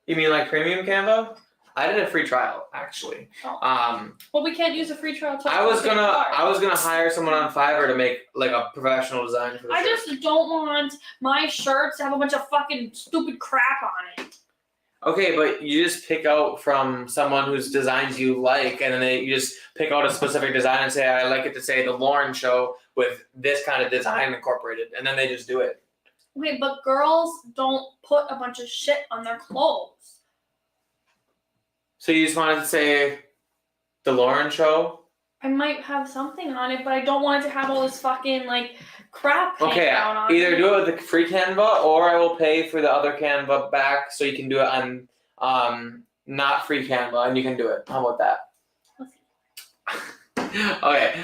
You mean like premium Canva? I did a free trial actually. Oh. Well, we can't use a free trial. I was gonna hire someone on Fiverr to make like a professional design for the shirt. just don't want my shirts to have a bunch of fucking stupid crap on it. Okay, but you just pick out from someone whose designs you like, and then you just pick out a specific design and say, I like it to say the Lauren Show with this kind of design incorporated, and then they just do it. Okay, but girls don't put a bunch of shit on their clothes. So you just wanted to say the Lauren Show? I might have something on it, but I don't want it to have all this fucking like crap hanging Okay, out on either it. do it with the free Canva, or I will pay for the other Canva back, so you can do it on not free Canva, and you can do it. How about that? Okay.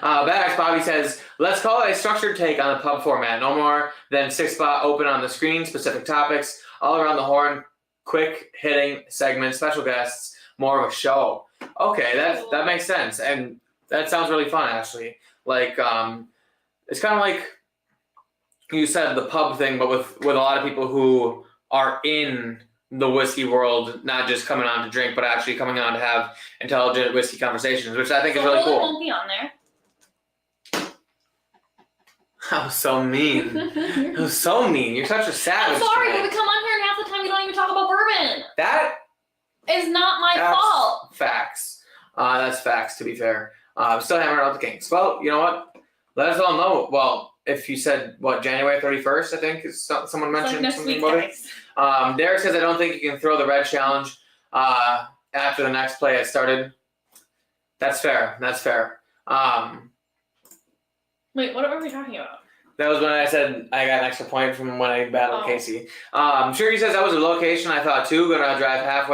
Badass Bobby says, let's call it a structured take on the pub format. No more than 6 spot open on the screen, specific topics, all around the horn, quick hitting segments, special guests, more of a show. Okay, that makes sense. And that sounds really fun, actually. Like, it's kind of like you said, the pub thing, but with a lot of people who are in the whiskey world, not just coming on to drink, but actually coming on to have intelligent whiskey conversations, which I think is really cool. It won't be on there. That was so mean. That was so mean. You're such a savage. I'm sorry, today. but we come on here and half the time you don't even talk about bourbon. That is not my fault. Facts. That's facts, to be fair. Still hammering out the kinks. Well, you know what? Let us all know. Well, if you said, January 31st, I think, is someone mentioned like something about it. Derek says, I don't think you can throw the red challenge after the next play has started. That's fair. That's fair. Wait, what are we talking about? That was when I said I got an extra point from when I battled Casey. Sure, he says that was a location I thought too. Gonna drive half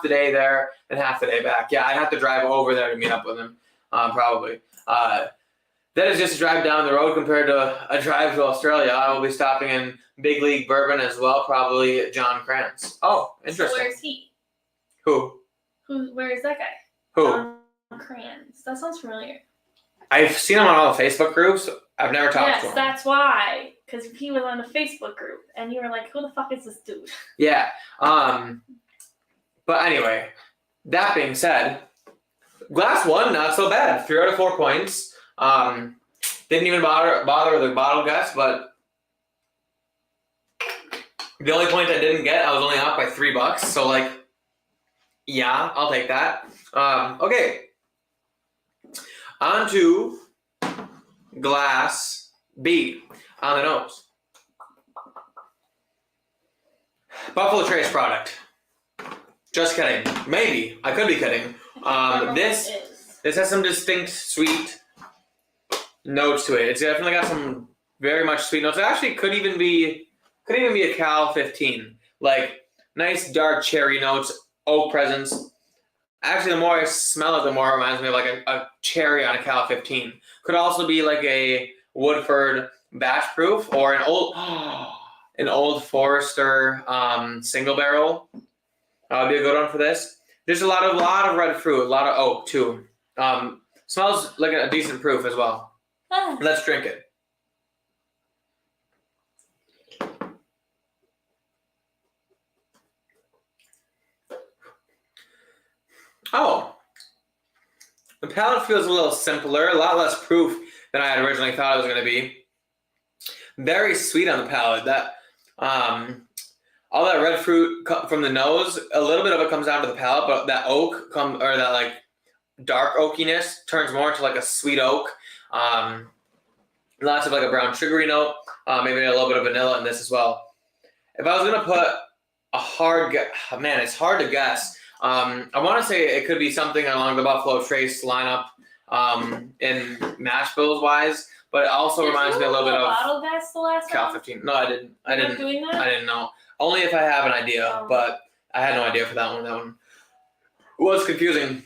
the day there and half the day back. Yeah, I'd have to drive over there to meet up with him, probably. That is just a drive down the road compared to a drive to Australia. I will be stopping in Big League Bourbon as well, probably John Krantz. Oh, interesting. So where's he? Who? Where is that guy? Who? John Krantz. That sounds familiar. I've seen him on all the Facebook groups. I've never talked to him. Yes, that's why. Because he was on the Facebook group, and you were like, "Who the fuck is this dude?" Yeah. But anyway, that being said, glass one, not so bad. 3 out of 4 points. Didn't even bother with the bottle guess, but the only point I didn't get, I was only off by $3. So yeah, I'll take that. Okay. On to glass B on the nose. Buffalo Trace product. Just kidding. Maybe. I could be kidding. This has some distinct sweet notes to it. It's definitely got some very much sweet notes. It actually could even be a Cal 15. Like nice dark cherry notes, oak presence. Actually, the more I smell it, the more it reminds me of like a cherry on a Cal 15. Could also be like a Woodford batch proof or an old Forester single barrel. That would be a good one for this. There's a lot of red fruit, a lot of oak too. Smells like a decent proof as well. Let's drink it. Oh, the palate feels a little simpler, a lot less proof than I had originally thought it was going to be. Very sweet on the palate. That all that red fruit from the nose, a little bit of it comes down to the palate, but that oak that like dark oakiness turns more into like a sweet oak. Lots of like a brown sugary note, maybe a little bit of vanilla in this as well. If I was going to put a hard guess, man, it's hard to guess. I want to say it could be something along the Buffalo Trace lineup in mash bills wise, but it also reminds me a little bit of bottle guess the last Cal time? 15. No, I didn't. I didn't. Doing that? I didn't know. Only if I have an idea, but I had no idea for that one. That one was confusing.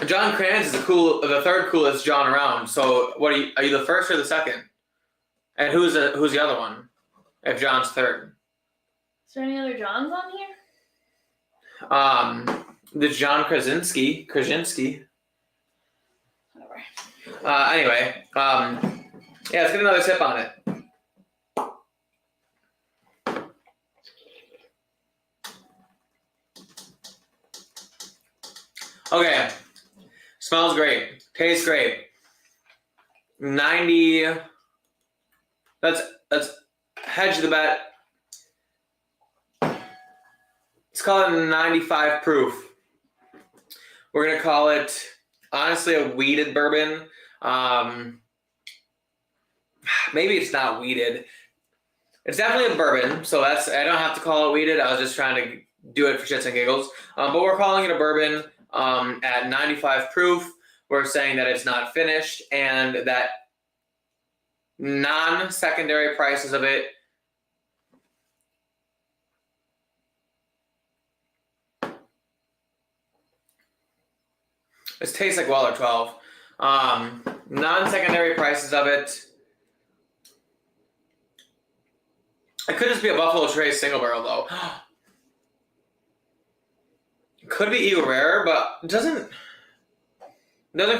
John Krantz is the third coolest John around. So what are you the first or the second? And who's the other one? If John's third. Is there any other Johns on here? The John Krasinski. Whatever. Anyway, yeah, let's get another sip on it. Okay, smells great, tastes great. 90. Let's hedge the bet. Let's call it 95 proof. We're gonna call it, honestly, a wheated bourbon. Maybe it's not wheated. It's definitely a bourbon, so I don't have to call it wheated. I was just trying to do it for shits and giggles. But we're calling it a bourbon at 95 proof. We're saying that it's not finished and that non-secondary prices of it This tastes like Weller 12. Non-secondary prices of it. It could just be a Buffalo Trace single barrel though. It could be Eagle Rare, but it doesn't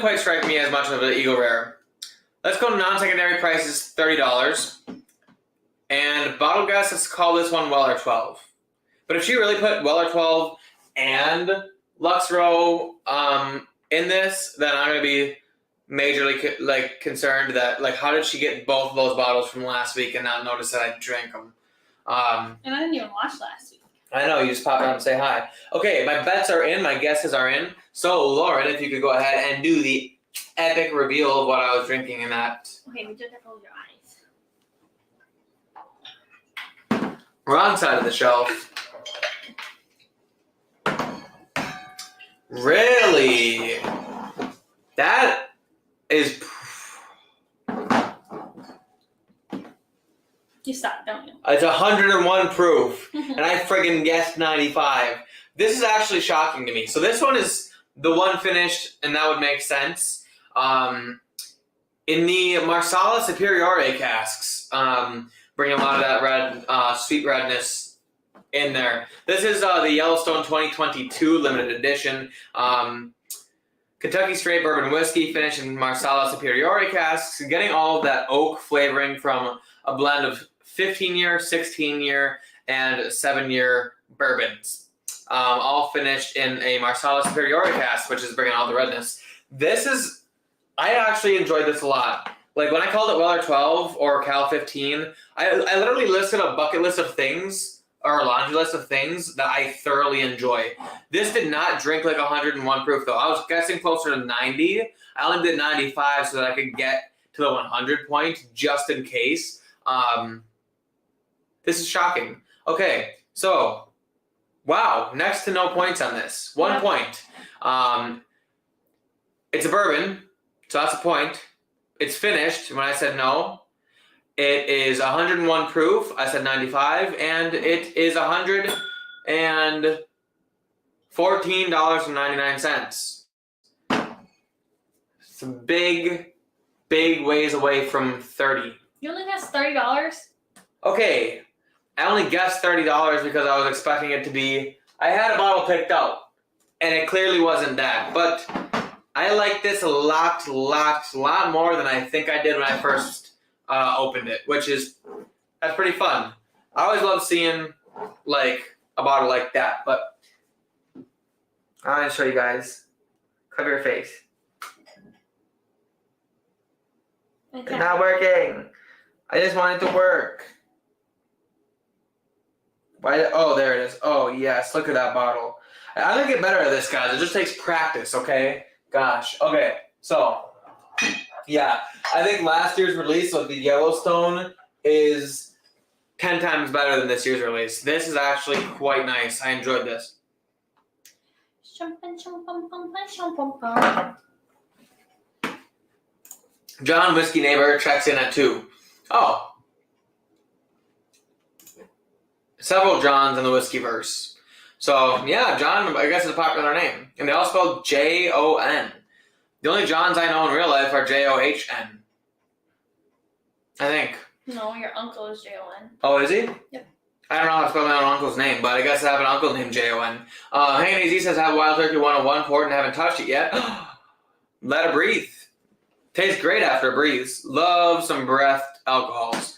quite strike me as much of an Eagle Rare. Let's go to non-secondary prices, $30. And bottle guess, let's call this one Weller 12. But if she really put Weller 12 and Lux Row in this, then I'm going to be majorly concerned that how did she get both of those bottles from last week and not notice that I drank them? And I didn't even watch last week. I know, you just pop out and say hi. Okay, my bets are in, my guesses are in. So, Lauren, if you could go ahead and do the epic reveal of what I was drinking in that. Okay, we just have to close your eyes. Wrong side of the shelf. Really? That is... You stop, don't you? It's 101 proof, and I friggin' guessed 95. This is actually shocking to me. So this one is the one finished, and that would make sense. In the Marsala Superiore casks, bring a lot of that red, sweet redness in there. This is the Yellowstone 2022 limited edition. Kentucky Straight Bourbon Whiskey finished in Marsala Superiore casks, getting all of that oak flavoring from a blend of 15-year, 16-year, and 7-year bourbons. All finished in a Marsala Superiore cask, which is bringing all the redness. I actually enjoyed this a lot. Like when I called it Weller 12 or Cal 15, I literally listed a bucket list of things, or a laundry list of things that I thoroughly enjoy. This did not drink like 101 proof though. I was guessing closer to 90. I only did 95 so that I could get to the 100 point just in case. This is shocking. Okay, so, wow, next to no points on this. 1 point. It's a bourbon, so that's a point. It's finished when I said no. It is 101 proof. I said 95, and it is $114.99. It's a big ways away from 30. You only guessed $30? Okay, I only guessed $30 because I was expecting it to be... I had a bottle picked out, and it clearly wasn't that. But I like this a lot more than I think I did when I first opened it, that's pretty fun. I always love seeing like a bottle like that, but I'm gonna show you guys. Cover your face. Okay. It's not working. I just want it to work. Why? Oh, there it is. Oh yes, look at that bottle. I'm gonna get better at this, guys. It just takes practice, okay? Gosh. Okay, so yeah, I think last year's release of the Yellowstone is 10 times better than this year's release. This is actually quite nice. I enjoyed this. John Whiskey Neighbor checks in at 2. Oh. Several Johns in the whiskey verse. So, yeah, John, I guess, is a popular name. And they all spell Jon. The only Johns I know in real life are John. I think. No, your uncle is Jon. Oh, is he? Yep. I don't know how to spell my own uncle's name, but I guess I have an uncle named Jon. Hank AZ says, have Wild Turkey 101 for it and haven't touched it yet. Let it breathe. Tastes great after it breathes. Love some breathed alcohols.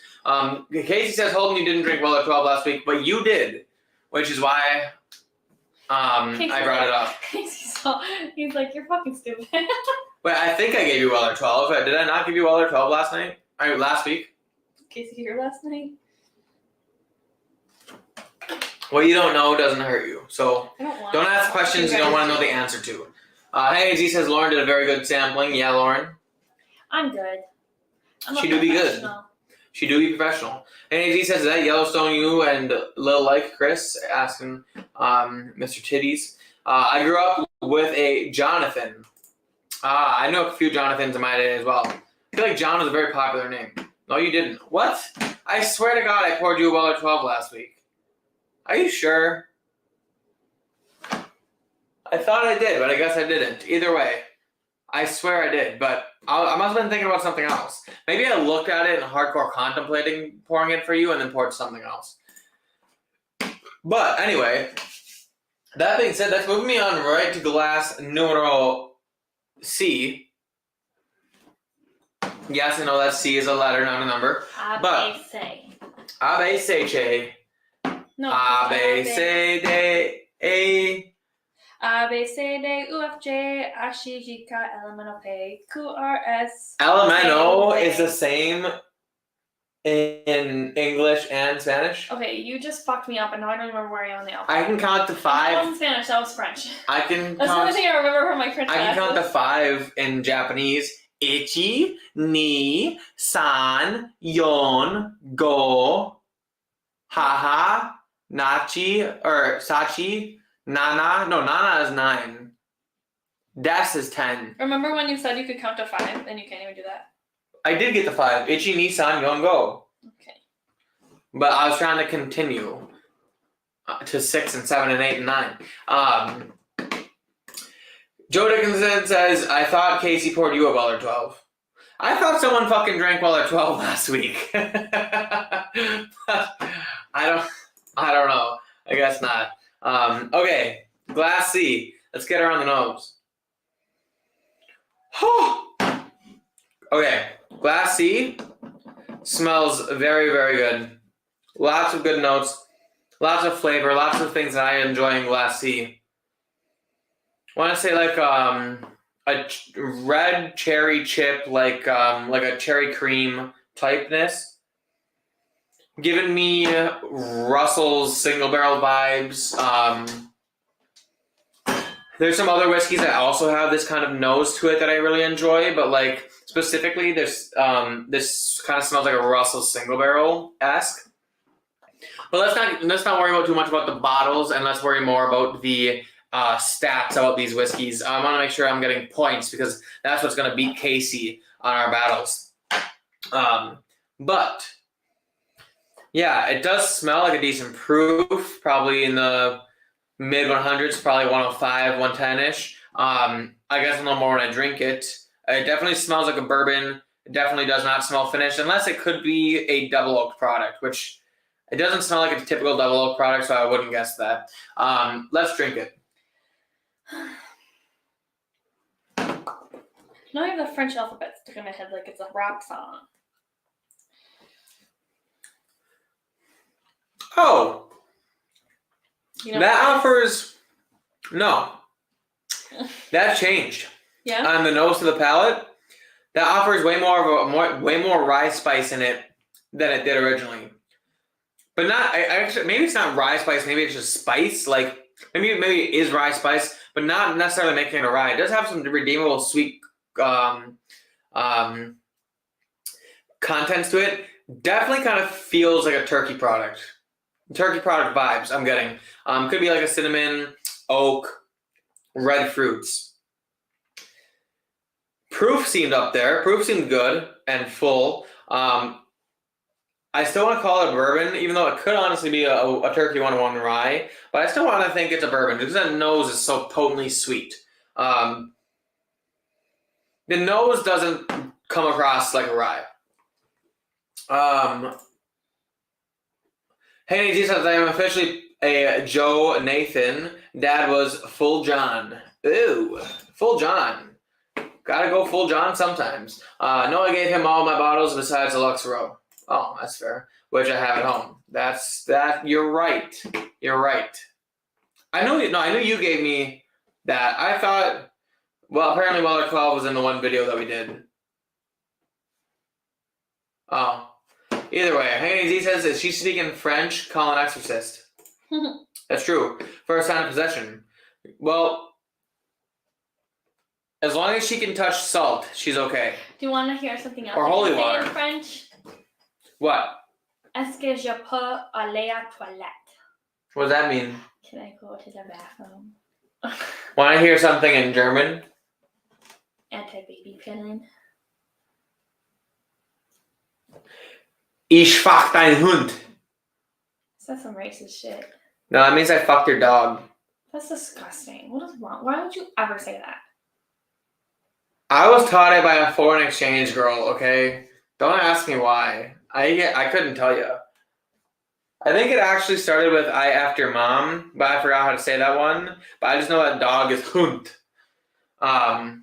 Casey says, Holden, you didn't drink Weller 12 last week, but you did, which is why I brought it up. He's like, you're fucking stupid. Wait, I think I gave you Weller 12. Did I not give you Weller 12 last week? Casey here last night? What you don't know doesn't hurt you. So don't ask questions you don't want to know the answer to. Hey, Z says Lauren did a very good sampling. Yeah, Lauren. I'm good. She do be good. She do be professional. And he says, is that Yellowstone you and Lil like Chris? Asking Mr. Titties. I grew up with a Jonathan. I know a few Jonathans in my day as well. I feel like John was a very popular name. No, you didn't. What? I swear to God, I poured you a well or 12 last week. Are you sure? I thought I did, but I guess I didn't. Either way, I swear I did, but I must have been thinking about something else. Maybe I looked at it and hardcore contemplating pouring it for you and then poured something else. But anyway, that being said, that's moving me on right to glass numero C. Yes, I know that C is a letter, not a number. But A, B, C, C. No. A, B, C, D, E. A, B, C, D, U, F, J, H, I, J, K, L, M, N, O, P, Q, R, S. L, M, N, O is the same in English and Spanish. Okay, you just fucked me up, and now I don't remember where I am on the alphabet. I can count to 5. That wasn't Spanish, that was French. I can That's the only thing I remember from my French I can count to 5 in Japanese. Ichi, ni, san, yon, go, haha, nachi, or sachi, nana. No, nana is 9. Des is 10. Remember when you said you could count to 5, and you can't even do that? I did get the 5. Ichi, ni, san, yon, go. Okay. But I was trying to continue to 6 and 7 and 8 and 9. Joe Dickinson says, I thought Casey poured you a Weller 12. I thought someone fucking drank Weller 12 last week. I don't know. I guess not. Okay, glass C. Let's get her on the nose. Okay, glass C smells very, very good. Lots of good notes, lots of flavor, lots of things that I enjoy in glass C. I want to say like a red cherry chip, like a cherry cream typeness. Giving me Russell's single barrel vibes. There's some other whiskeys that also have this kind of nose to it that I really enjoy, but like specifically this kind of smells like a Russell's single barrel-esque. But let's not worry about too much about the bottles, and let's worry more about the stats about these whiskeys. I want to make sure I'm getting points because that's what's going to beat Casey on our battles. But yeah, it does smell like a decent proof, probably in the mid 100s, probably 105, 110-ish. I guess a little more when I drink it. It definitely smells like a bourbon. It definitely does not smell finished, unless it could be a double oak product, which it doesn't smell like a typical double oak product, so I wouldn't guess that. Let's drink it. Now I have the French alphabet stuck in my head like it's a rap song. Oh, You know that offers no. That changed. Yeah. On the nose to the palate, that offers way more rye spice in it than it did originally. But not. Actually, maybe it's not rye spice. Maybe it's just spice. Like maybe it is rye spice, but not necessarily making it a rye. It does have some redeemable sweet contents to it. Definitely kind of feels like a turkey product. Turkey product vibes I'm getting. Could be like a cinnamon, oak, red fruits. Proof seemed up there. Proof seemed good and full. I still want to call it a bourbon, even though it could honestly be a Turkey 101 rye. But I still want to think it's a bourbon because that nose is so potently sweet. The nose doesn't come across like a rye. Hey, he says I am officially a Joe Nathan. Dad was full John. Ooh, full John. Gotta go full John sometimes. No, I gave him all my bottles besides the Lux Row. Oh, that's fair. Which I have at home. That. You're right. You're right. I knew you gave me that. I thought. Well, apparently Weller 12 was in the one video that we did. Oh. Either way, Haney Z says that she's speaking French, call an exorcist. That's true. For a sign of possession. Well, as long as she can touch salt, she's okay. Do you want to hear something else? Or holy say water. in French? What? Est-ce que je peux aller à toilette? What does that mean? Can I go to the bathroom? Want to hear something in German? Anti-baby-pillen. Ich fuck dein Hund. That's some racist shit. No, that means I fucked your dog. That's disgusting. What is wrong? Why would you ever say that? I was taught it by a foreign exchange girl, okay? Don't ask me why. I couldn't tell you. I think it actually started with I after mom, but I forgot how to say that one. But I just know that dog is Hund. Why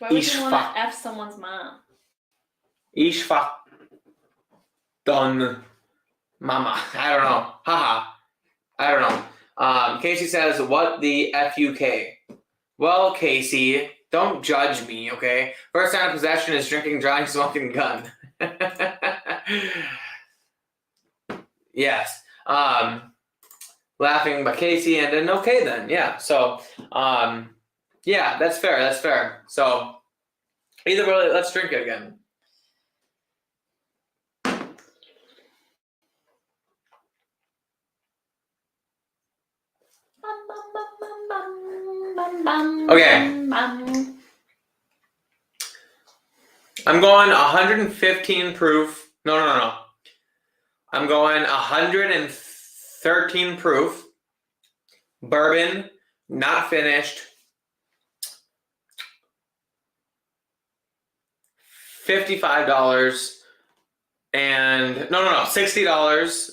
would Ich you want fuck. to F someone's mom? Ich fuck done mama. I don't know. Haha. I don't know. Casey says, what the F-U-K? Well, Casey, don't judge me, okay? First sign of possession is drinking, driving, smoking, gun. Yes. Laughing by Casey and then okay then. Yeah. So, yeah, that's fair. That's fair. So, either way, let's drink it again. Okay. I'm going 115 proof. No. I'm going 113 proof. Bourbon, not finished. $55 and no, $60.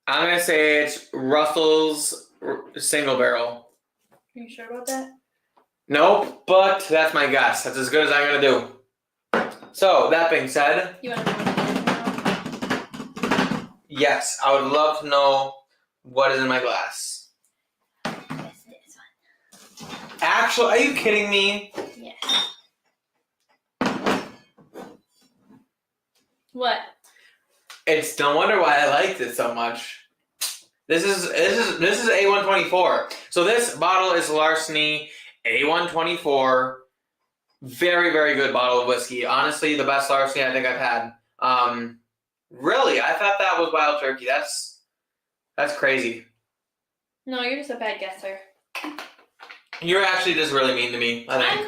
I'm gonna say it's Russell's single barrel. Are you sure about that? Nope, but that's my guess. That's as good as I'm gonna do. So that being said, You want to know what it is now? yes, I would love to know what is in my glass. This one. Actually, are you kidding me? Yes. What? It's no wonder why I liked it so much. This is A124. So this bottle is Larceny A124. Very, very good bottle of whiskey. Honestly, the best Larceny I think I've had. Really, I thought that was Wild Turkey. That's crazy. No, you're just a bad guesser. You're actually just really mean to me, I think.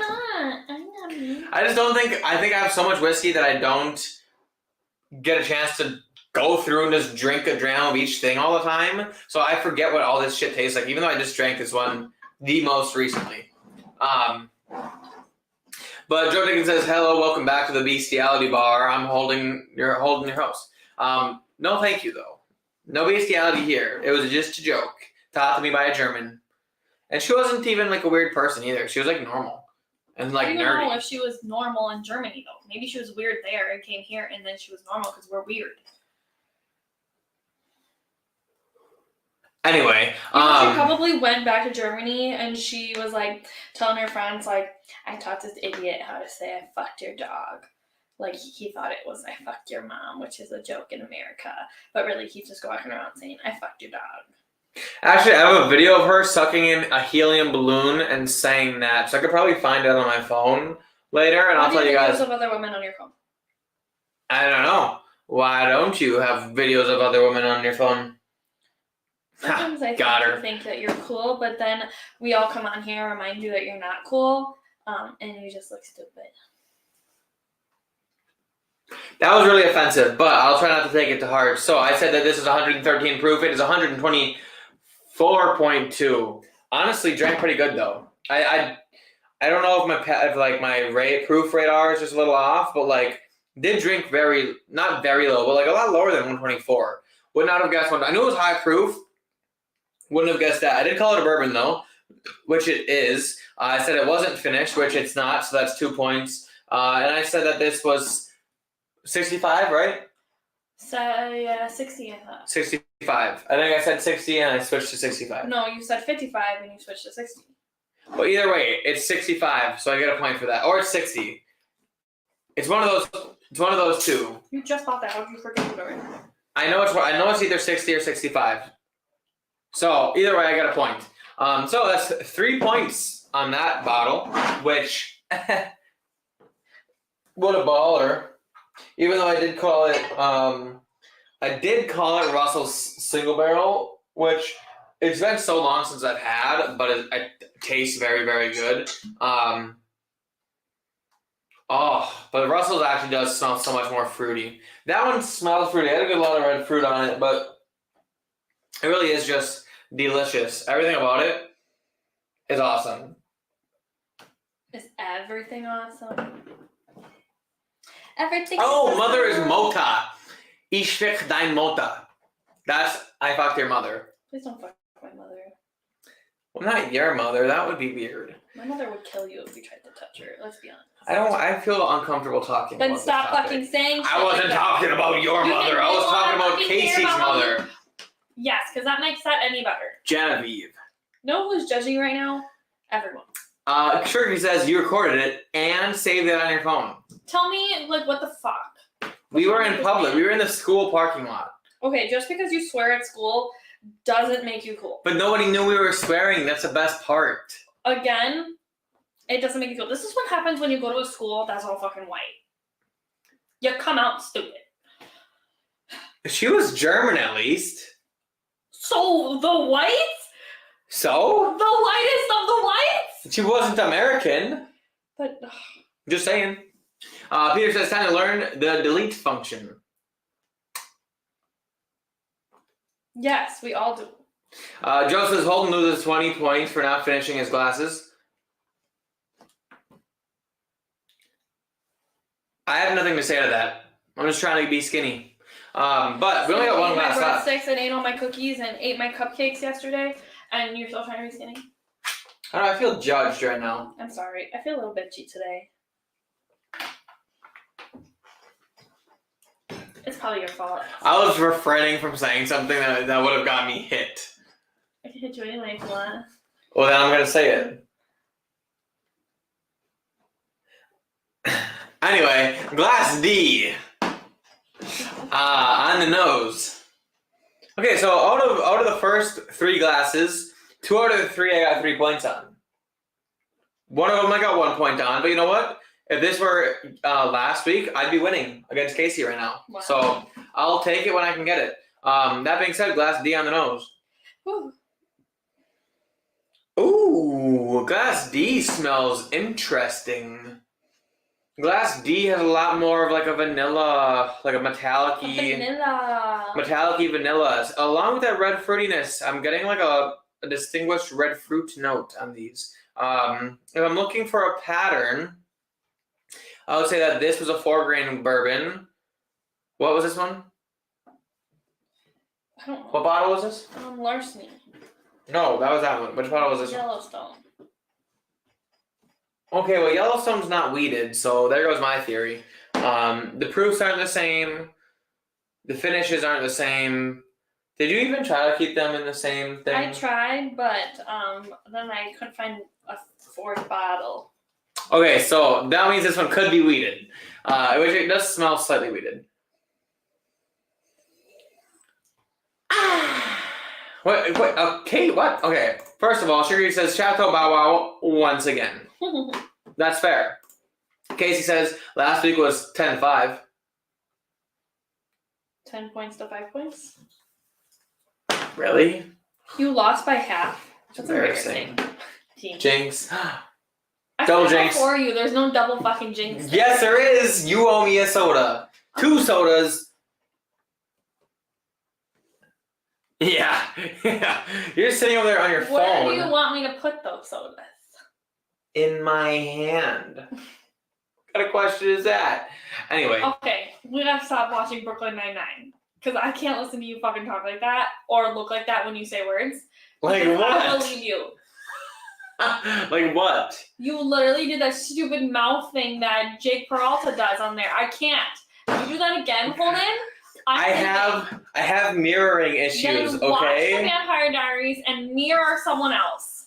I'm not mean. I just don't think, I think I have so much whiskey that I don't get a chance to go through and just drink a dram of each thing all the time. So I forget what all this shit tastes like, even though I just drank this one the most recently. But Joe Dickens says, hello, welcome back to the Bestiality Bar. I'm holding your host. No thank you, though. No bestiality here. It was just a joke taught to me by a German. And she wasn't even like a weird person either. She was like normal and like I don't nerdy. know if she was normal in Germany though. Maybe she was weird there and came here and then she was normal because we're weird. Anyway, You know, she probably went back to Germany and she was like telling her friends like, I taught this idiot how to say I fucked your dog. Like he thought it was I fucked your mom, which is a joke in America. But really he's just walking around saying I fucked your dog. Actually, I have a video of her sucking in a helium balloon and saying that, so I could probably find it on my phone later, and I'll tell you guys. Videos of other women on your phone. I don't know. Why don't you have videos of other women on your phone? Sometimes I think that you're cool, but then we all come on here and remind you that you're not cool, and you just look stupid. That was really offensive, but I'll try not to take it to heart. So I said that this is 113 proof. It is 124.2. Honestly, drank pretty good though. I don't know if my proof radar is just a little off, but like did drink not very low, but like a lot lower than 124. Would not have guessed one. I knew it was high proof. Wouldn't have guessed that. I did call it a bourbon though, which it is. I said it wasn't finished, which it's not, so that's 2 points. And I said that this was 65, right? So yeah, 60 I thought. 65. I think I said 60 and I switched to 65. No, you said 55 and you switched to 60. Well, either way, it's 65, so I get a point for that. Or it's 60. It's one of those. It's one of those two. You just bought that. How did you forget it already? I know it's either 60 or 65. So either way, I get a point. So that's 3 points on that bottle, which what a baller. Even though I did call it Russell's single barrel, which it's been so long since I've had, but it tastes very, very good. But Russell's actually does smell so much more fruity. That one smells fruity. I had a good lot of red fruit on it, but it really is just delicious. Everything about it is awesome. Is everything awesome? Everything. Oh, mother is Mota. Ich fick dein Mota. That's I fucked your mother. Please don't fuck my mother. Well, not your mother. That would be weird. My mother would kill you if you tried to touch her. Let's be honest. I feel uncomfortable talking Then about stop this fucking saying shit I wasn't like talking about your You mother. can I was go talking on about fucking care Casey's about mother. Yes, because that makes that any better. Genevieve. No who's judging right now? Everyone. Shirky says you recorded it and saved it on your phone. Tell me, like, what the fuck? We were in public. We were in the school parking lot. Okay, just because you swear at school doesn't make you cool. But nobody knew we were swearing. That's the best part. Again, it doesn't make you cool. This is what happens when you go to a school that's all fucking white. You come out stupid. She was German at least. So, the whites? So? The whitest of the whites? She wasn't American. But, Just saying. Peter says time to learn the delete function. yes, we all do. Joe says Holden loses 20 points for not finishing his glasses. I have nothing to say to that. I'm just trying to be skinny. But we only got one glass left. I ate my breadsticks and ate all my cookies and ate my cupcakes yesterday, and you're still trying to be skinny? I don't know, I feel judged right now. I'm sorry. I feel a little bitchy today. It's probably your fault. I was refraining from saying something that would have got me hit. I can hit you anyway if you want. Well, then I'm going to say it. Anyway, glass D. On the nose. Okay, so out of the first 3 glasses, 2 out of the 3 I got 3 points on. One of them I got 1 point on, but you know what? If this were last week, I'd be winning against Casey right now. Wow. So I'll take it when I can get it. That being said, glass D on the nose. Whew. Ooh, glass D smells interesting. Glass D has a lot more of like a vanilla, like a metallic-y. Vanilla. Metallic-y vanilla. Along with that red fruitiness, I'm getting like a distinguished red fruit note on these. If I'm looking for a pattern, I would say that this was a 4-grain bourbon. What was this one? I don't know. What bottle was this? Larceny. No, that was that one. Which bottle was this one? Yellowstone. Okay, well, Yellowstone's not weeded, so there goes my theory. The proofs aren't the same. The finishes aren't the same. Did you even try to keep them in the same thing? I tried, but then I couldn't find a 4th bottle. Okay, so that means this one could be weeded, which it does smell slightly weeded. Wait, okay, what? Okay, first of all, Sugar says Chateau Bow Wow once again. That's fair. Casey says last week was 10-5. 10 points to 5 points. Really? You lost by half. That's Embarrassing. embarrassing. Jinx. I Double said jinx. before you, there's no double fucking jinx. Yes, there is. You owe me a soda. 2 sodas. Yeah. You're sitting over there on your phone. Where do you want me to put those sodas? In my hand. What kind of question is that? Anyway. Okay, we gotta stop watching Brooklyn Nine-Nine. Because I can't listen to you fucking talk like that or look like that when you say words. Like Because what? I believe you. Like what? You literally did that stupid mouth thing that Jake Peralta does on there. I can't. If you do that again, Holden, I have mirroring issues, then watch okay? the Vampire Diaries and mirror someone else.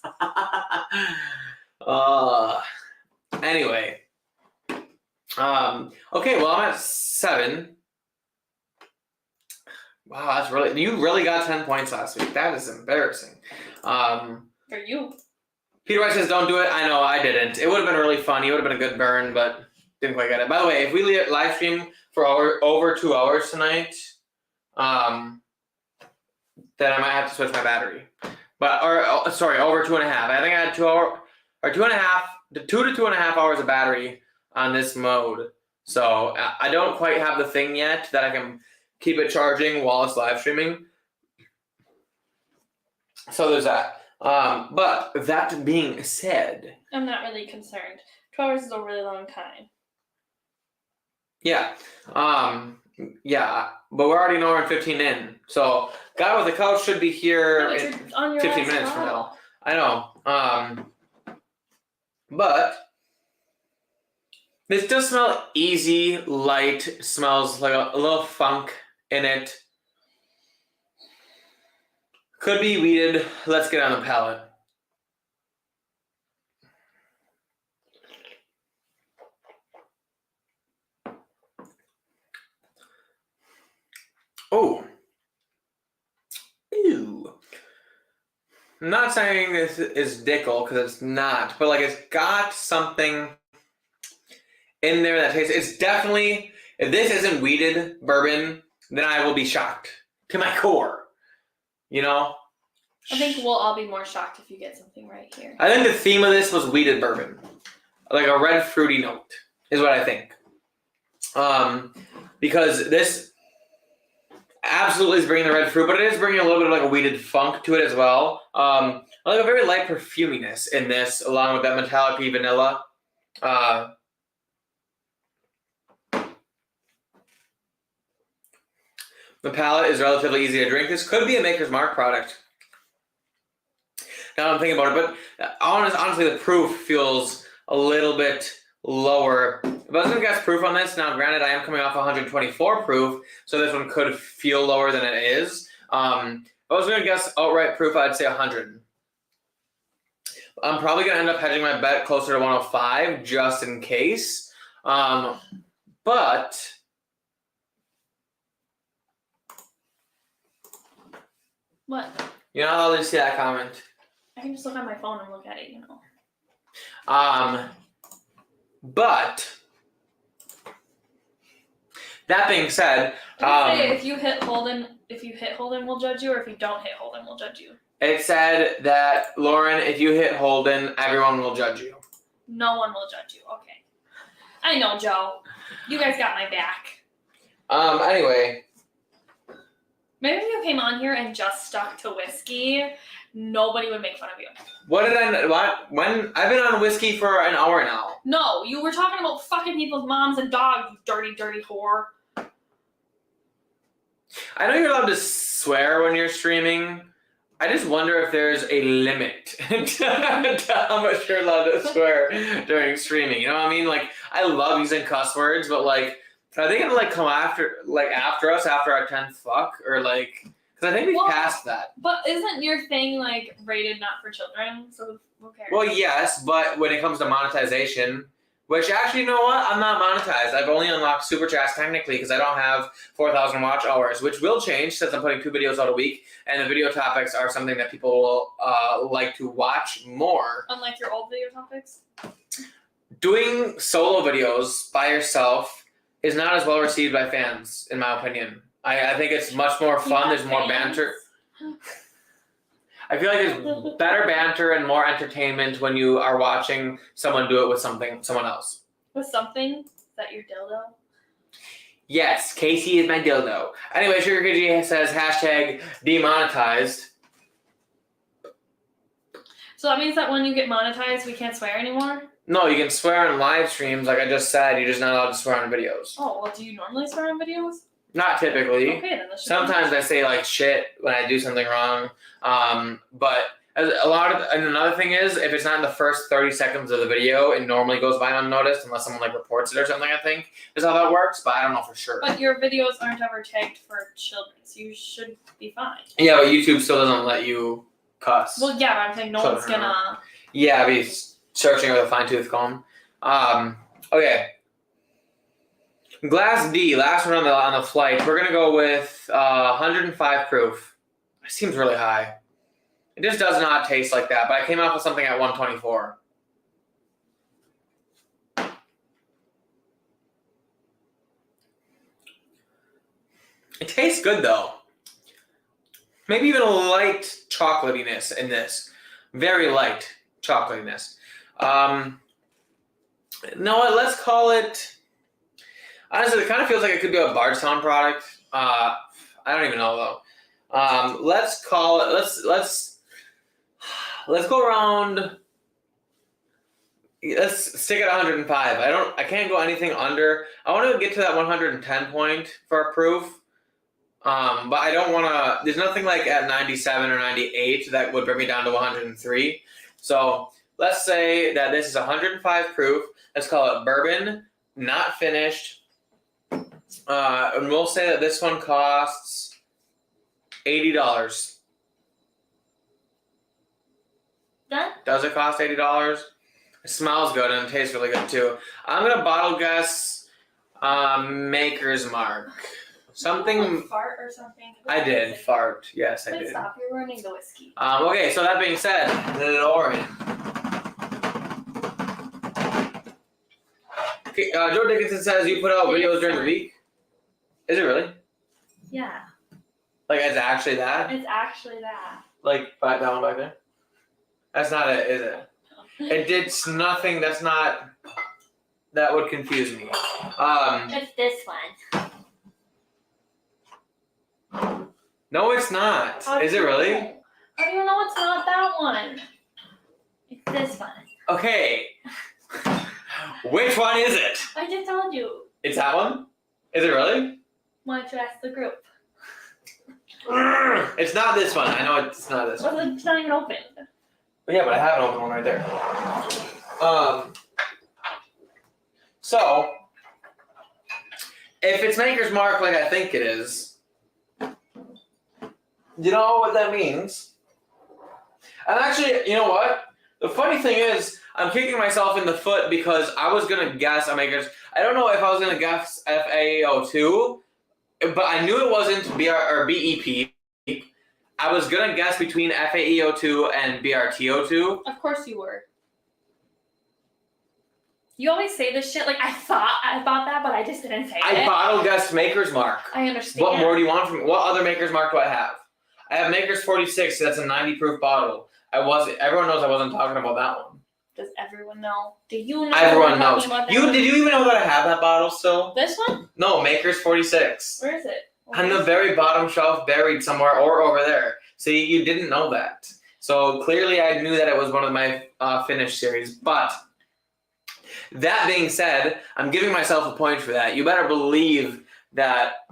Anyway. Okay, well I'm at 7. Wow, that's really you really got 10 points last week. That is embarrassing. For you. Peter White says don't do it. I know I didn't. It would have been really funny. It would have been a good burn, but didn't quite get it. By the way, if we live stream for over 2 hours tonight, then I might have to switch my battery. But over 2.5. I think I had 2 hour or 2.5 to 2.5 hours of battery on this mode. So I don't quite have the thing yet that I can keep it charging while it's live streaming. So there's that. But that being said, I'm not really concerned. 2 hours is a really long time. Yeah. But we're already an hour and 15 in. So Guy with the Couch should be here in on your 15 minutes from now. I know. But this does smell easy, light, smells like a little funk in it. Could be weeded. Let's get on the palate. Oh. Ew. I'm not saying this is Dickel because it's not, but like it's got something in there that tastes. It's definitely, if this isn't weeded bourbon, then I will be shocked to my core. You know? I think we'll all be more shocked if you get something right here. I think the theme of this was weeded bourbon. Like a red fruity note is what I think. Because this absolutely is bringing the red fruit, but it is bringing a little bit of like a weeded funk to it as well. Like a very light perfuminess in this, along with that metallic vanilla. The palate is relatively easy to drink. This could be a Maker's Mark product. Now I'm thinking about it, but honestly, the proof feels a little bit lower. If I was going to guess proof on this, now granted, I am coming off 124 proof, so this one could feel lower than it is. If I was going to guess outright proof, I'd say 100. I'm probably going to end up hedging my bet closer to 105 just in case. But What? You know, I'll just see that comment. I can just look on my phone and look at it, you know. But that being said, if you hit Holden, we'll judge you, or if you don't hit Holden, we'll judge you. It said that, Lauren, if you hit Holden, everyone will judge you. No one will judge you. Okay. I know, Joe. You guys got my back. Anyway. Maybe if you came on here and just stuck to whiskey, nobody would make fun of you. When I've been on whiskey for an hour now. No, you were talking about fucking people's moms and dogs, you dirty, dirty whore. I know you're allowed to swear when you're streaming. I just wonder if there's a limit to how much you're allowed to swear during streaming. You know what I mean? Like, I love using cuss words, but like, are they gonna like come after us after our 10th fuck, or like? Because I think we've passed that. But isn't your thing like rated not for children? So who cares? Well, yes, but when it comes to monetization, which actually, you know what? I'm not monetized. I've only unlocked super chats technically because I don't have 4,000 watch hours, which will change since I'm putting 2 videos out a week, and the video topics are something that people will like to watch more. Unlike your old video topics. Doing solo videos by yourself is not as well received by fans, in my opinion. I think it's much more fun. There's more banter. I feel like there's better banter and more entertainment when you are watching someone do it with someone else. With something? Is that your dildo? Yes, Casey is my dildo. Anyway, Sugar KG says hashtag demonetized. So that means that when you get monetized, we can't swear anymore? No, you can swear on live streams, like I just said. You're just not allowed to swear on videos. Oh, well, do you normally swear on videos? Not typically. Okay, then this should Sometimes I say like shit when I do something wrong. But and another thing is, if it's not in the first 30 seconds of the video, it normally goes by unnoticed unless someone like reports it or something, I think is how that works, but I don't know for sure. But your videos aren't ever tagged for children, so you should be fine. Yeah, but YouTube still doesn't let you cuss. Well, yeah, but I'm saying no one's gonna... Yeah, be searching with a fine-tooth comb. Okay. Glass D, last one on the flight. We're gonna go with 105 proof. It seems really high. It just does not taste like that, but I came up with something at 124. It tastes good though. Maybe even a light chocolatiness in this. Very light chocolatiness. No, let's call it. Honestly, it kind of feels like it could be a Bardstown product. I don't even know though. Let's call it. Let's go around. Let's stick at 105. I can't go anything under. I want to get to that 110 point for proof. But I don't want to. There's nothing like at 97 or 98 that would bring me down to 103. So let's say that this is 105 proof. Let's call it bourbon, not finished. And we'll say that this one costs $80. Done? Does it cost $80? It smells good and it tastes really good too. I'm gonna bottle guess Maker's Mark. Something. Like fart or something. I did fart. Yes, I Wait, did. stop! You're ruining the whiskey. Okay, so that being said, the DeLorean. Okay, Joe Dickinson says you put out videos during the week. Is it really? Yeah. Like it's actually that? It's actually that. Like back down back there? That's not it, is it? It did nothing. That's not. That would confuse me. It's this one. No, it's not. Is it really? How do you know it's not that one? It's this one. Okay. Which one is it? I just told you. It's that one? Is it really? Why don't you ask the group? It's not this one. I know it's not this one. Well, it's not even open. Yeah, but I have an open one right there. So, if it's Maker's Mark like I think it is, you know what that means? And actually, you know what? The funny thing is, I'm kicking myself in the foot because I was going to guess a Maker's... I don't know if I was going to guess FAO2, but I knew it wasn't BEP. I was going to guess between FAEO2 and BRTO2. Of course you were. You always say this shit like I thought that, but I just didn't say it. I bottle guessed Maker's Mark. I understand. What more do you want from me? What other Maker's Mark do I have? I have Maker's 46. That's a 90 proof bottle. Everyone knows I wasn't talking about that one. Does everyone know? Do you know? Everyone knows. Did Did you even know that I have that bottle still? This one? No, Maker's 46. Where is it? On the very bottom shelf, buried somewhere, or over there. See, you didn't know that. So clearly I knew that it was one of my finished series. But that being said, I'm giving myself a point for that. You better believe that...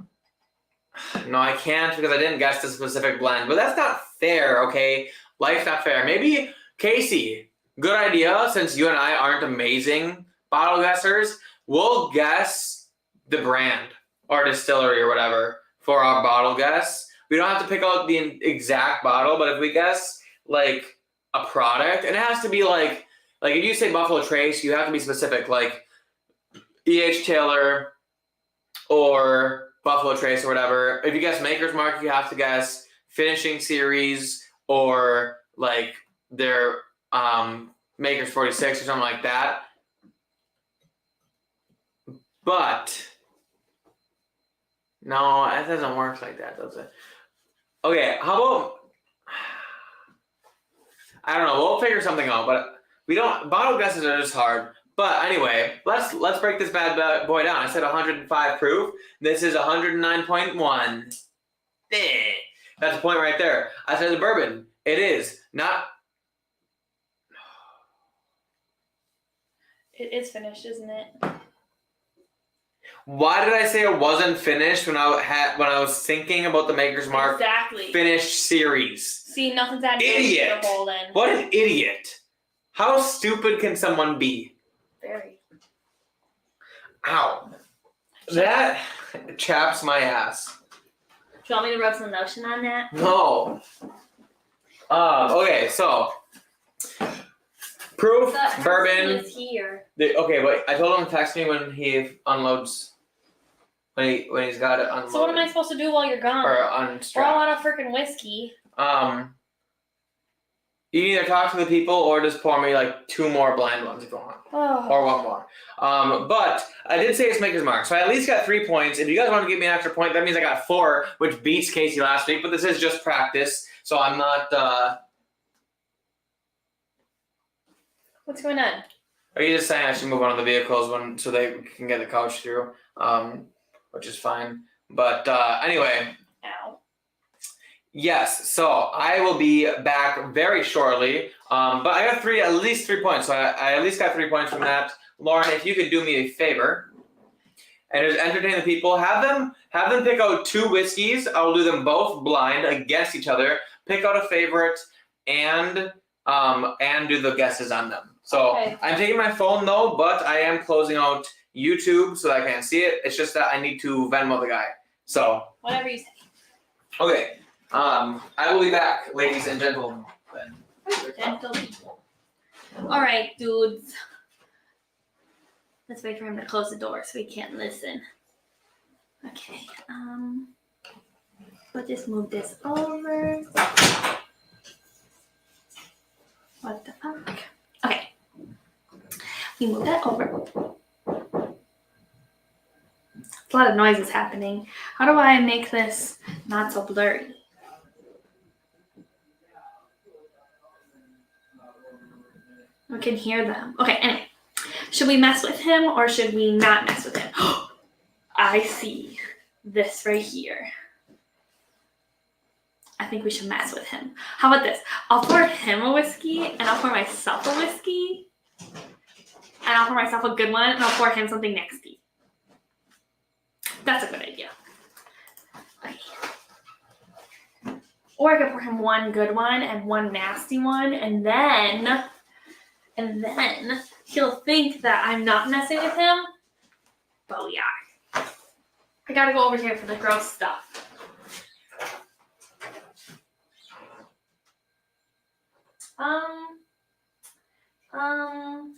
No, I can't because I didn't guess the specific blend. But that's not fair, okay? Life's not fair. Maybe, Casey, good idea, since you and I aren't amazing bottle guessers, we'll guess the brand or distillery or whatever for our bottle guess. We don't have to pick out the exact bottle, but if we guess like a product, and it has to be like if you say Buffalo Trace, you have to be specific, like E.H. Taylor or Buffalo Trace or whatever. If you guess Maker's Mark, you have to guess finishing series or like their Maker's 46 or something like that. But no, it doesn't work like that, does it? Okay, how about... I don't know, we'll figure something out, but we don't... Bottle guesses are just hard. But anyway, let's break this bad boy down. I said 105 proof. This is 109.1. That's a point right there. I said the bourbon. It is not... It is finished, isn't it? Why did I say it wasn't finished when I was thinking about the Maker's Mark exactly finished series? See, nothing's added. Idiot! What an idiot! How stupid can someone be? Very. Ow! That chaps my ass. Do you want me to rub some lotion on that? No. Okay, so proof bourbon. Is here. Okay, wait. I told him to text me when he unloads. When he's got it unloaded. So what am I supposed to do while you're gone? Or We're unstrapped. all out of freaking whiskey. You can either talk to the people or just pour me like 2 more blind ones if you want. Oh. Or 1 more. But I did say it's Maker's Mark, so I at least got 3 points. If you guys want to give me an extra point, that means I got 4, which beats Casey last week. But this is just practice, so I'm not. What's going on? Are you just saying I should move on to the vehicles so they can get the couch through? Which is fine. But anyway. Ow. Yes, so I will be back very shortly. But I got at least 3 points, so I at least got 3 points from that. Lauren, if you could do me a favor and just entertain the people, have them pick out 2 whiskeys. I will do them both blind against each other. Pick out a favorite and do the guesses on them. So okay. I'm taking my phone though, but I am closing out YouTube so that I can't see it. It's just that I need to Venmo the guy. So whatever you say. Okay. I will be back, ladies and gentlemen. Gentlemen. All right, dudes. Let's wait for him to close the door so he can't listen. Okay. We'll just move this over. What the fuck? Okay. We move that over. A lot of noises happening. How do I make this not so blurry? I can hear them. Okay, anyway. Should we mess with him or should we not mess with him? I see this right here. I think we should mess with him. How about this? I'll pour him a whiskey and I'll pour myself a whiskey. And I'll pour myself a good one and I'll pour him something nasty. That's a good idea. Okay. Or I could pour him 1 good one and 1 nasty one, and then he'll think that I'm not messing with him, but we are. I gotta go over here for the gross stuff. I don't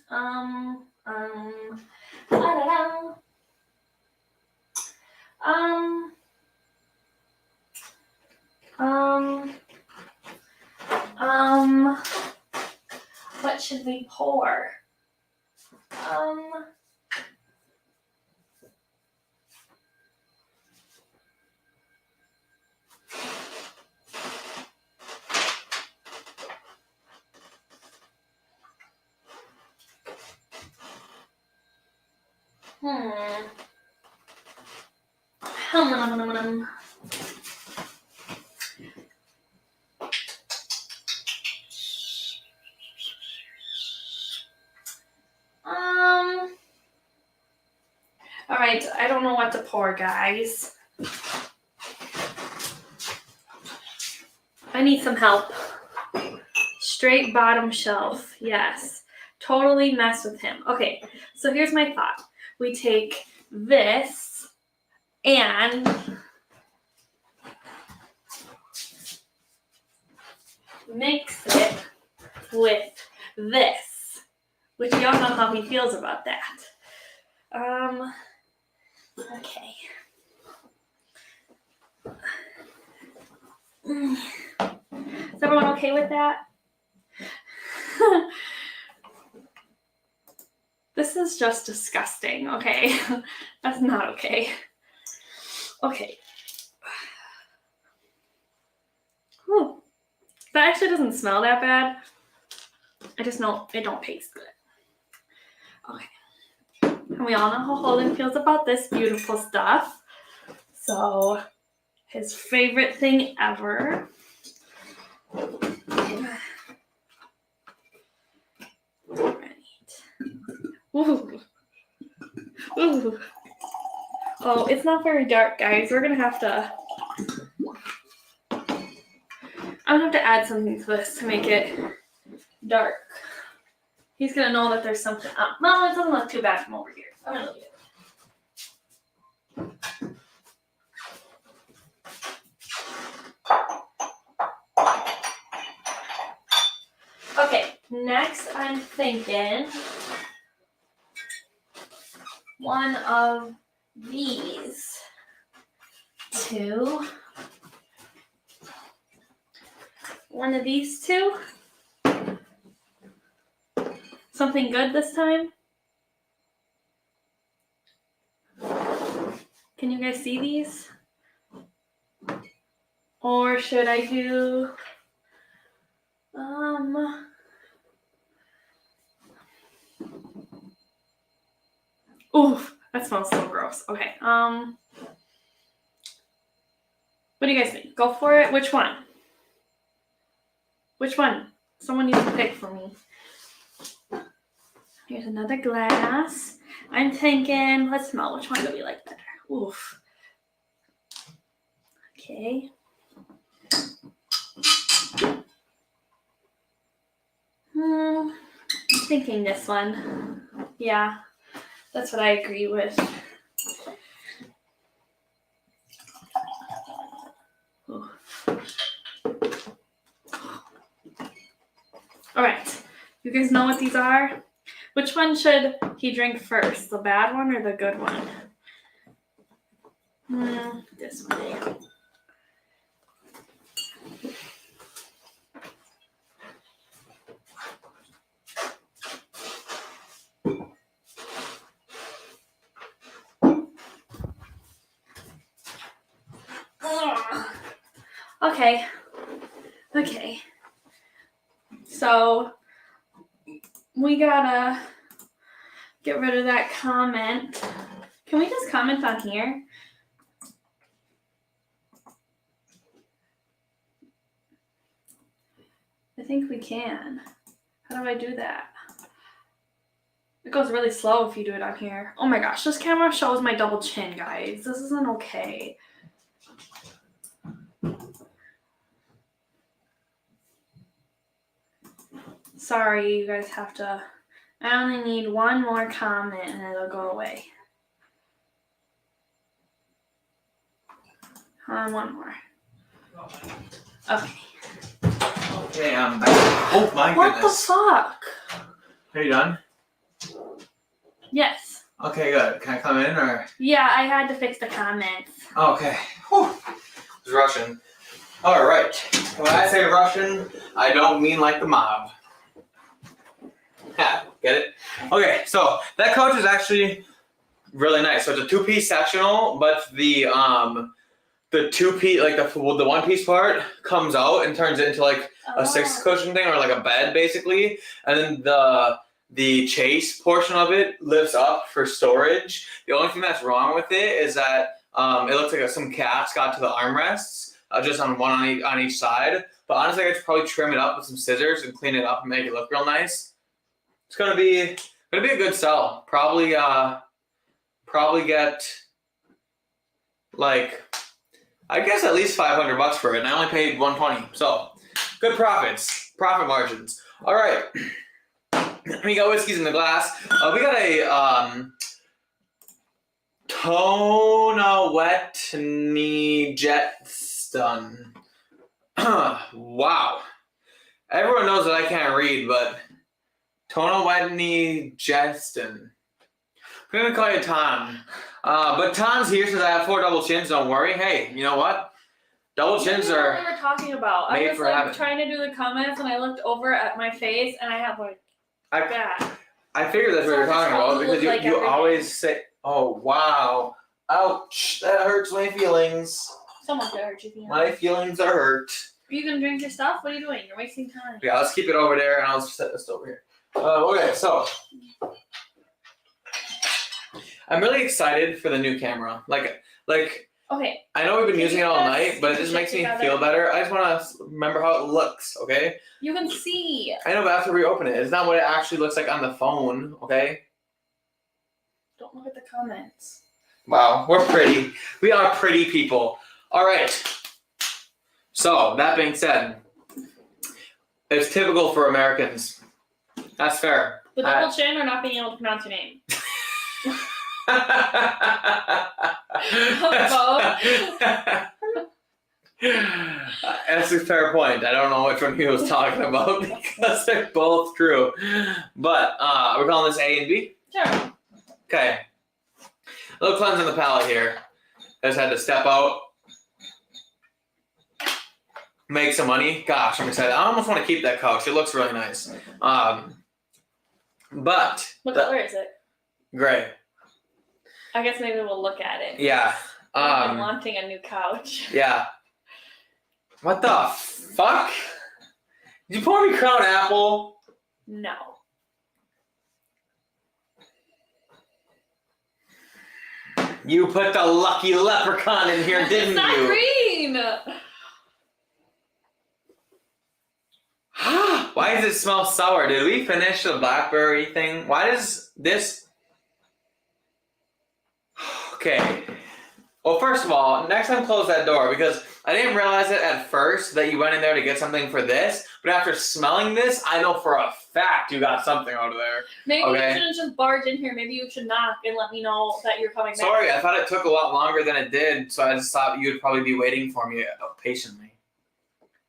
know. What should we pour? All right, I don't know what to pour, guys. I need some help. Straight bottom shelf, yes. Totally mess with him. Okay, so here's my thought. We take this and mix it with this, which we all know how he feels about that. Okay. Is everyone okay with that? This is just disgusting, okay? That's not okay. Okay. Whew. That actually doesn't smell that bad. I just know it don't taste good. Okay. And we all know how Holden feels about this beautiful stuff. So, his favorite thing ever. Right. Ooh. Ooh. Oh, it's not very dark, guys. We're gonna have to. I'm gonna have to add something to this to make it dark. He's gonna know that there's something up. No, it doesn't look too bad from over here. I'm gonna leave it. Okay, next I'm thinking one of these 2. One of these 2. something good this time? Can you guys see these? Or should I do oof, that smells so gross. Okay. What do you guys think? Go for it. Which one? Which one? Someone needs to pick for me. Here's another glass. I'm thinking, let's smell which one do we like better. Oof. Okay. I'm thinking this one. Yeah, that's what I agree with. Ooh. All right, you guys know what these are? Which one should he drink first, the bad one or the good one? This one. Okay. So we gotta get rid of that comment. Can we just comment on here? I think we can. How do I do that? It goes really slow if you do it on here. Oh my gosh, this camera shows my double chin, guys. This isn't okay. Sorry, you guys have to. I only need one more comment and it'll go away. One more. Okay. Okay, I'm back. Oh my goodness. What the fuck? Are you done? Yes. Okay, good. Can I come in or? Yeah, I had to fix the comments. Okay. Whew. It was Russian. All right. When I say Russian, I don't mean like the mob. Yeah, get it? Okay, so that couch is actually really nice. So it's a two-piece sectional, but the two-piece, like the one-piece part comes out and turns into like a six cushion thing or like a bed basically, and then the chase portion of it lifts up for storage. The only thing that's wrong with it is that it looks like some caps got to the armrests, just on one on each side. But honestly, I could probably trim it up with some scissors and clean it up and make it look real nice. It's gonna be a good sell. Probably get like, I guess at least $500 for it. And I only paid $120, so good profit margins. All right, we got whiskeys in the glass. We got a Tona Wetney Jetstun. Wow, everyone knows that I can't read, but Tona Wetney Jetstun. I'm gonna call you Tom. But Tom's here since I have 4 double chins. Don't worry. Hey, you know what? Double chins are. What we were talking about. I was for like having. trying to do the comments, and I looked over at my face, and I have like that. I figured that's what you're talking about because you everything. always say, "Oh wow, ouch, that hurts my feelings." Someone could hurt your feelings. My feelings are hurt. Are you gonna drink your stuff? What are you doing? You're wasting time. Yeah, let's keep it over there, and I'll just set this over here. Okay, so. I'm really excited for the new camera. Like. Okay. I know we've been using it all night, but it just makes me feel better. I just want to remember how it looks, okay? You can see. I know, but after we open it, it's not what it actually looks like on the phone, okay? Don't look at the comments. Wow, we're pretty. We are pretty people. All right. So, that being said, it's typical for Americans. That's fair. The double chin or not being able to pronounce your name? That's a fair point. I don't know which one he was talking about because they're both true. But we're calling this A and B? Sure. Okay. A little cleansing the palate here. I just had to step out, make some money. Gosh, I'm excited. I almost want to keep that couch. It looks really nice. But What color is it? gray. I guess maybe we'll look at it. Yeah. I'm wanting a new couch. Yeah. What the fuck? Did you pour me Crown Apple? No. You put the lucky leprechaun in here, didn't It's not you? green. Why does it smell sour? Did we finish the blackberry thing? Why does this... Okay. Well, first of all, next time close that door because I didn't realize it at first that you went in there to get something for this, but after smelling this, I know for a fact you got something out of there. Maybe Okay. you shouldn't just barge in here. Maybe you should knock and let me know that you're coming back. Sorry, I thought it took a lot longer than it did, so I just thought you would probably be waiting for me patiently.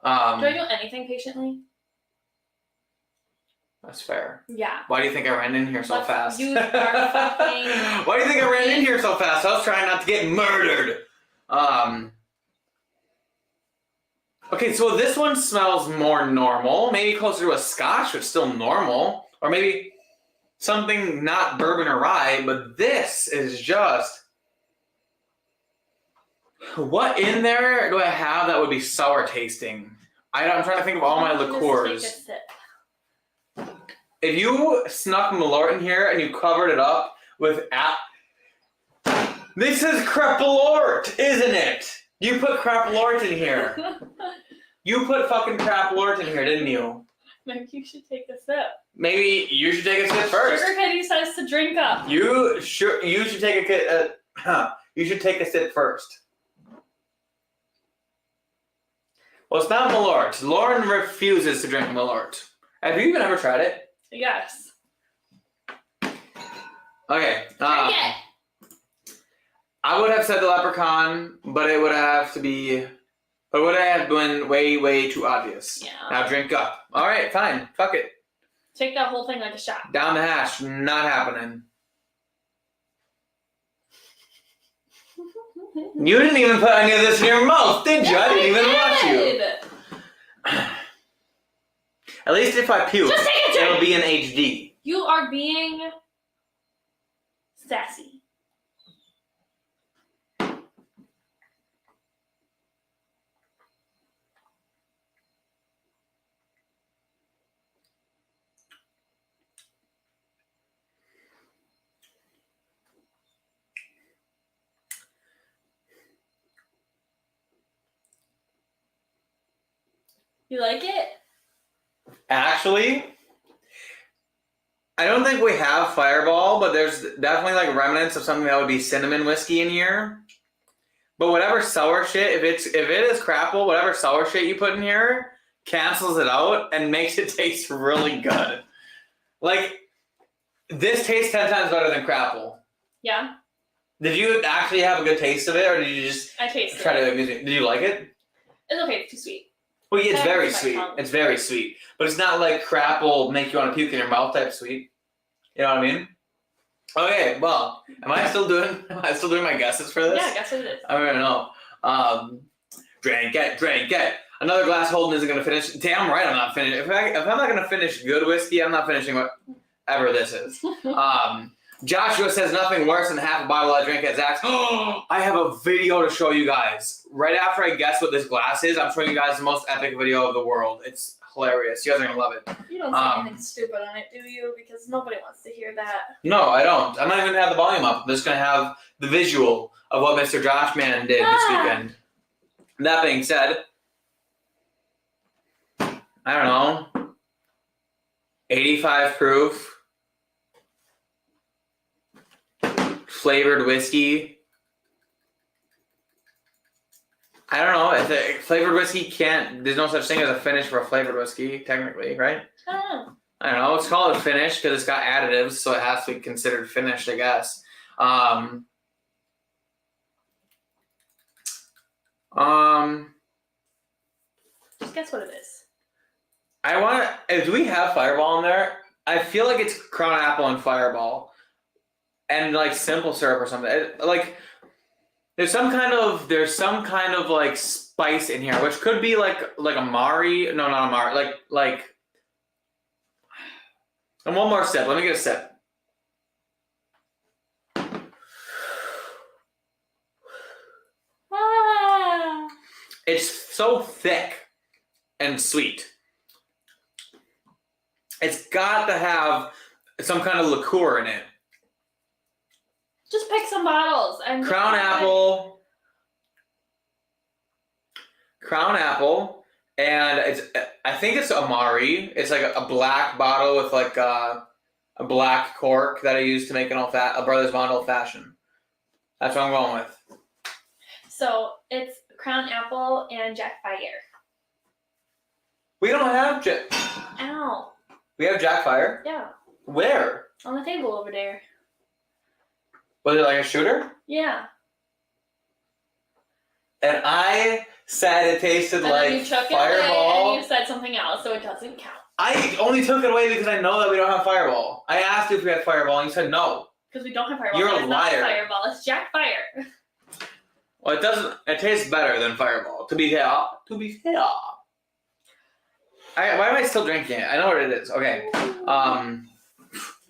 Do I do anything patiently? That's fair. Yeah. Why do you think I ran in here so fast? You are fucking... Why do you think I ran in here so fast? I was trying not to get murdered. Okay, so this one smells more normal. Maybe closer to a Scotch, but still normal. Or maybe something not bourbon or rye, but this is just... What in there do I have that would be sour tasting? I'm trying to think of all my liqueurs. Just take a sip. If you snuck Malort in here and you covered it up with this is Crapalort, isn't it? You put Crapalort in here. You put fucking Crapalort in here, didn't you? Maybe you should take a sip. Maybe you should take a sip first. Sugar Kitty says to drink up. You should take you should take a sip first. Well, it's not Malort. Lauren refuses to drink Malort. Have you even ever tried it? Yes. Okay. Drink it. I would have said the leprechaun, but it would have been way, way too obvious. Yeah. Now drink up. All right, fine. Fuck it. Take that whole thing like a shot. Down the hash. Not happening. You didn't even put any of this in your mouth, did you? Yes, I didn't even watch you. you. At least if I puke, Just take a drink. it'll be in HD. You are being sassy. You like it? Actually, I don't think we have Fireball, but there's definitely like remnants of something that would be cinnamon whiskey in here. But whatever sour shit, if it is Crapple, whatever sour shit you put in here cancels it out and makes it taste really good. Like, this tastes 10 times better than Crapple. Yeah. Did you actually have a good taste of it, or did you just I tasted try it. to amuse me? Did you like it? It's okay, it's too sweet. Well, yeah, it's That very hurts my sweet. tongue. It's very sweet. But it's not like Crapple make you want to puke in your mouth type sweet. You know what I mean? Okay, well, am I still doing my guesses for this? Yeah, I guess it is. I don't know. Drink it. Another glass Holden isn't gonna finish. Damn right, I'm not finishing. If I'm not gonna finish good whiskey, I'm not finishing whatever this is. Joshua says nothing worse than half a bottle I drink at Zach's. Oh, I have a video to show you guys. Right after I guess what this glass is, I'm showing you guys the most epic video of the world. It's hilarious. You guys are gonna love it. You don't say anything stupid on it, do you? Because nobody wants to hear that. No, I don't. I'm not even gonna have the volume up. I'm just gonna have the visual of what Mr. Josh Man did this weekend. That being said, I don't know, 85 proof, flavored whiskey. I don't know. Flavored whiskey there's no such thing as a finish for a flavored whiskey, technically, right? I don't know. It's called a finish because it's got additives, so it has to be considered finished, I guess. Just guess what it is. Do we have Fireball in there? I feel like it's Crown Apple and Fireball. And like simple syrup or something. There's some kind of like spice in here, which could be like a Mari. No, not a Mari. Like And one more sip. Let me get a sip. Ah. It's so thick and sweet. It's got to have some kind of liqueur in it. Just pick some bottles. And Crown apple, and I think it's Amari. It's like a black bottle with like a black cork that I use to make a Brothers Bond old fashioned. That's what I'm going with. So it's Crown Apple and Jack Fire. We don't have Ow. We have Jack Fire? Yeah. Where? On the table over there. Was it like a shooter? Yeah. And I said it tasted And like then you took it Fireball. away and you said something else, so it doesn't count. I only took it away because I know that we don't have Fireball. I asked you if we had Fireball, and you said no. Because we don't have Fireball. You're a It's liar. not Fireball. It's Jack Fire. Well, it doesn't. It tastes better than Fireball. To be fair. Why am I still drinking it? I know what it is. Okay. Who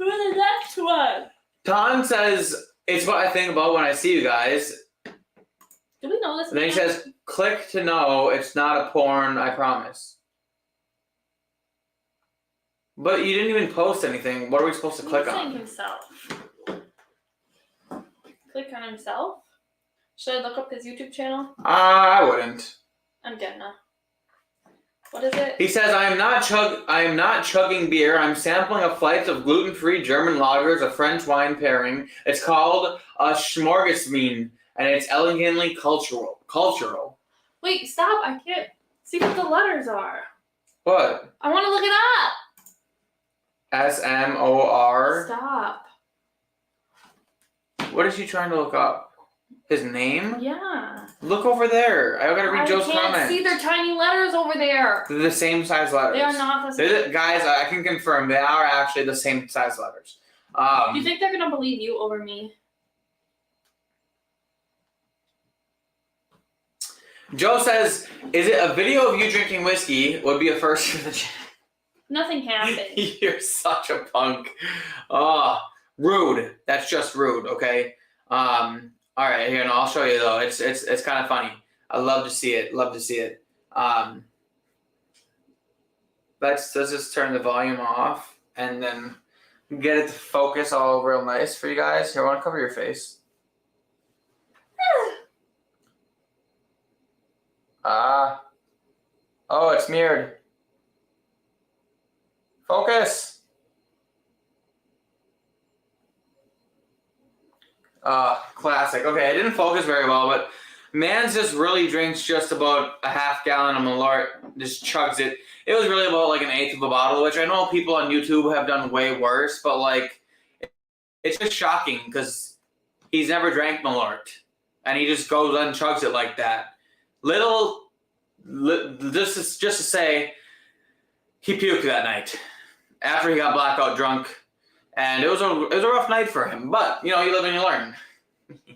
is the next one? Tom says it's what I think about when I see you guys. Do we know this? And then he man? says, "Click to know it's not a porn. I promise." But you didn't even post anything. What are we supposed to click He's saying on? himself. Click on himself? Should I look up his YouTube channel? I wouldn't. I'm gonna. What is it? He says, I am not chugging beer. I'm sampling a flight of gluten-free German lagers, a French wine pairing. It's called a Schmorgasmein, and it's elegantly cultural. Wait, stop. I can't see what the letters are. What? I want to look it up. SMOR. Stop. What is he trying to look up? His name? Yeah. Look over there. I gotta read Joe's I can't comment. see their tiny letters over there. They're the same size letters. They are not the same. Guys, I can confirm they are actually the same size letters. Do you think they're gonna believe you over me? Joe says, is it a video of you drinking whiskey? Would be a first for the channel. Nothing happened. You're such a punk. Oh, rude. That's just rude, okay? All right, here, no, I'll show you though. It's kind of funny. I love to see it. Let's just turn the volume off and then get it to focus all real nice for you guys. Here, I want to cover your face. Oh, it's mirrored. Focus. Classic. Okay, it didn't focus very well, but Mans just really drinks just about a half gallon of Malort, just chugs it. It was really about like an eighth of a bottle, which I know people on YouTube have done way worse, but like, it's just shocking because he's never drank Malort, and he just goes and chugs it like that. Just to say, he puked that night after he got blackout drunk. And it was a rough night for him, but you know, you live and you learn.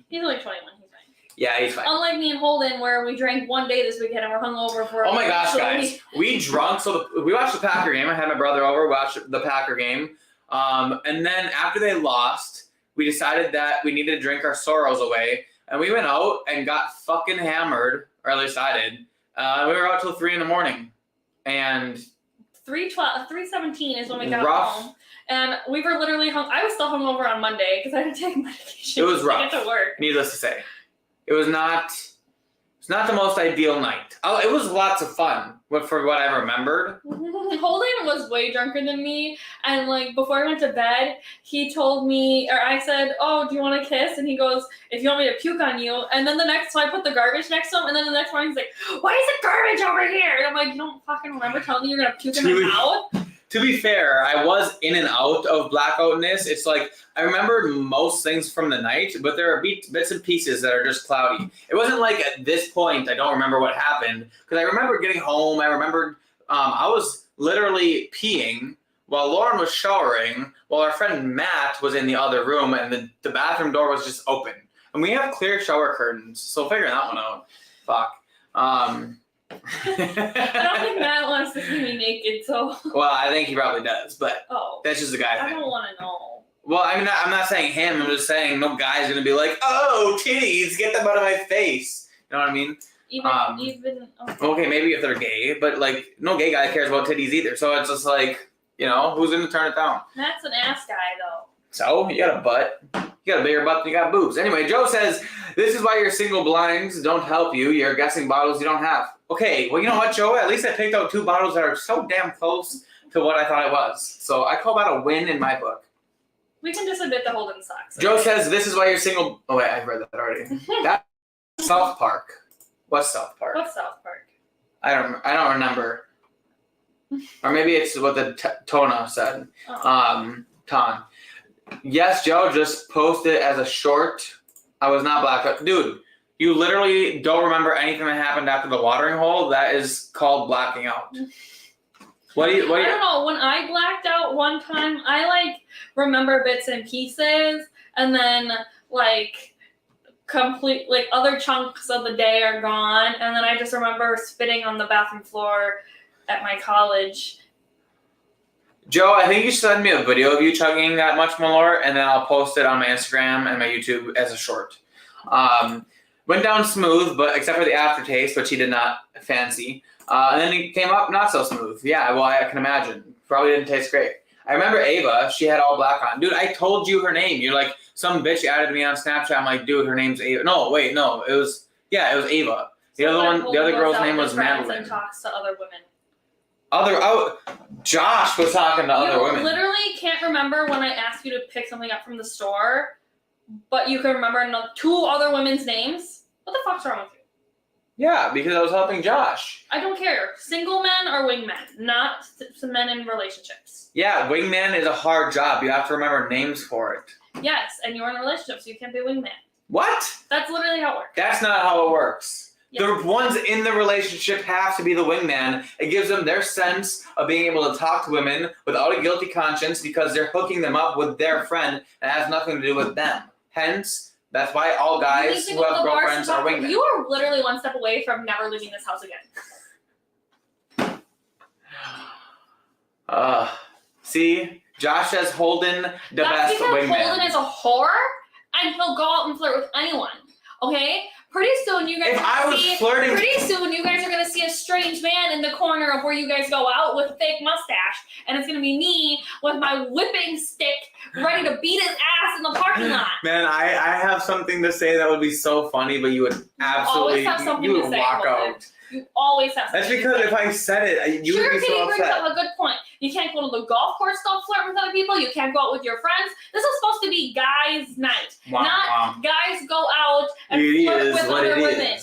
He's only 21. He's fine. Yeah, he's fine. Unlike me and Holden, where we drank one day this weekend and we're hungover for. Oh my gosh, guys, we drunk. So we watched the Packer game. I had my brother over, watched the Packer game, and then after they lost, we decided that we needed to drink our sorrows away, and we went out and got fucking hammered, or at least I did. We were out till 3 a.m, and 3:17 is when we got rough. home. And we were literally I was still hungover on Monday because I didn't take medication. It was rough. To get to work. Needless to say, it was not the most ideal night. It was lots of fun, for what I remembered. Holden was way drunker than me, and like before I went to bed, he told me, or I said, "Oh, do you want a kiss?" And he goes, "If you want me to puke on you." And then so I put the garbage next to him, and then the next morning he's like, "Why is the garbage over here?" And I'm like, "You don't fucking remember telling me you're gonna puke in my mouth?" To be fair, I was in and out of blackoutness. It's like I remember most things from the night, but there are bits and pieces that are just cloudy. It wasn't like at this point I don't remember what happened, because I remember getting home. I remembered I was literally peeing while Lauren was showering, while our friend Matt was in the other room, and the bathroom door was just open. And we have clear shower curtains, so figure that one out. Fuck. I don't think Matt wants to see me naked, so. Well, I think he probably does, but that's just a guy I thing. don't want to know. Well, I'm not saying him. I'm just saying no guy's gonna be like, oh, titties, get them out of my face. You know what I mean? Even. Okay, maybe if they're gay, but like no gay guy cares about titties either. So it's just like, who's gonna turn it down? Matt's an ass guy, though. So you got a butt. You got a bigger butt than you got boobs. Anyway, Joe says, this is why your single blinds don't help you. You're guessing bottles you don't have. Okay, well, you know what, Joe? At least I picked out 2 bottles that are so damn close to what I thought it was. So I call that a win in my book. We can just admit the Holden sucks. Joe says, this is why you're single. Oh, wait, I've read that already. That's South Park. What's South Park? What's South Park? I don't remember. Or maybe it's what the Tona said. Ton. Yes, Joe, just post it as a short. I was not blacked out. Dude, you literally don't remember anything that happened after the watering hole. That is called blacking out. I don't know. When I blacked out one time, I remember bits and pieces, and then complete other chunks of the day are gone, and then I just remember spitting on the bathroom floor at my college. Joe, I think you should send me a video of you chugging that much Malort, and then I'll post it on my Instagram and my YouTube as a short. Went down smooth, but except for the aftertaste, which he did not fancy. And then it came up not so smooth. Yeah, well, I can imagine. Probably didn't taste great. I remember Ava. She had all black on. Dude, I told you her name. You're like, some bitch added me on Snapchat. I'm like, dude, her name's Ava. No, wait, no. It was Ava. The other girl's name was Madeline. And talks to other women. Josh was talking to other women. You literally can't remember when I asked you to pick something up from the store, but you can remember 2 other women's names? What the fuck's wrong with you? Yeah, because I was helping Josh. I don't care. Single men or wingmen, not men in relationships. Yeah, wingman is a hard job. You have to remember names for it. Yes, and you're in a relationship, so you can't be a wingman. What? That's literally how it works. That's not how it works. Yes. The ones in the relationship have to be the wingman. It gives them their sense of being able to talk to women without a guilty conscience because they're hooking them up with their friend and it has nothing to do with them. Hence, that's why all guys who have girlfriends are wingmen. You are literally one step away from never leaving this house again. See? Josh says Holden the That's best wingman. because Holden is a whore and he'll go out and flirt with anyone. Okay? Pretty soon you guys are gonna see a strange man in the corner of where you guys go out with a fake mustache, and it's gonna be me with my whipping stick ready to beat his ass in the parking lot. Man, I have something to say that would be so funny, but you would absolutely you would walk out. You always have something. That's because if I said it, you would be so upset. Brings up a good point. You can't go to the golf course, don't flirt with other people. You can't go out with your friends. This is supposed to be guys' night, not guys go out and flirt with other women.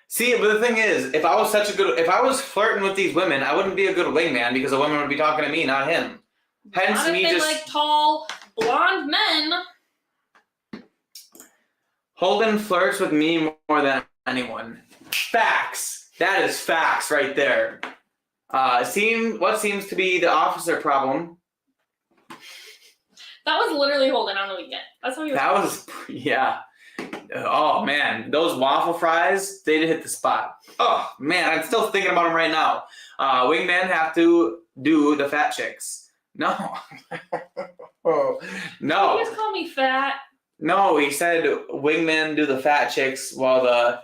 See, but the thing is, if I was flirting with these women, I wouldn't be a good wingman because a woman would be talking to me, not him. Hence, not if they like tall, blonde men. Holden flirts with me more than anyone. Facts. That is facts right there. What seems to be the officer problem? That was literally Holden on the weekend. That's how he was. Yeah. Oh man, those waffle fries, they did hit the spot. Oh man, I'm still thinking about them right now. Wingmen have to do the fat chicks. No. No. Did you just call me fat? No, he said wingmen do the fat chicks while the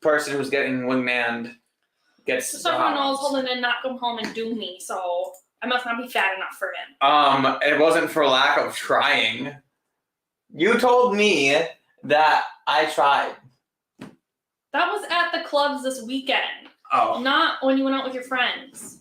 person who's getting wingmaned gets. So someone knows Holden did not come home and do me, so I must not be fat enough for him. It wasn't for lack of trying. You told me that I tried. That was at the clubs this weekend. Oh. Not when you went out with your friends.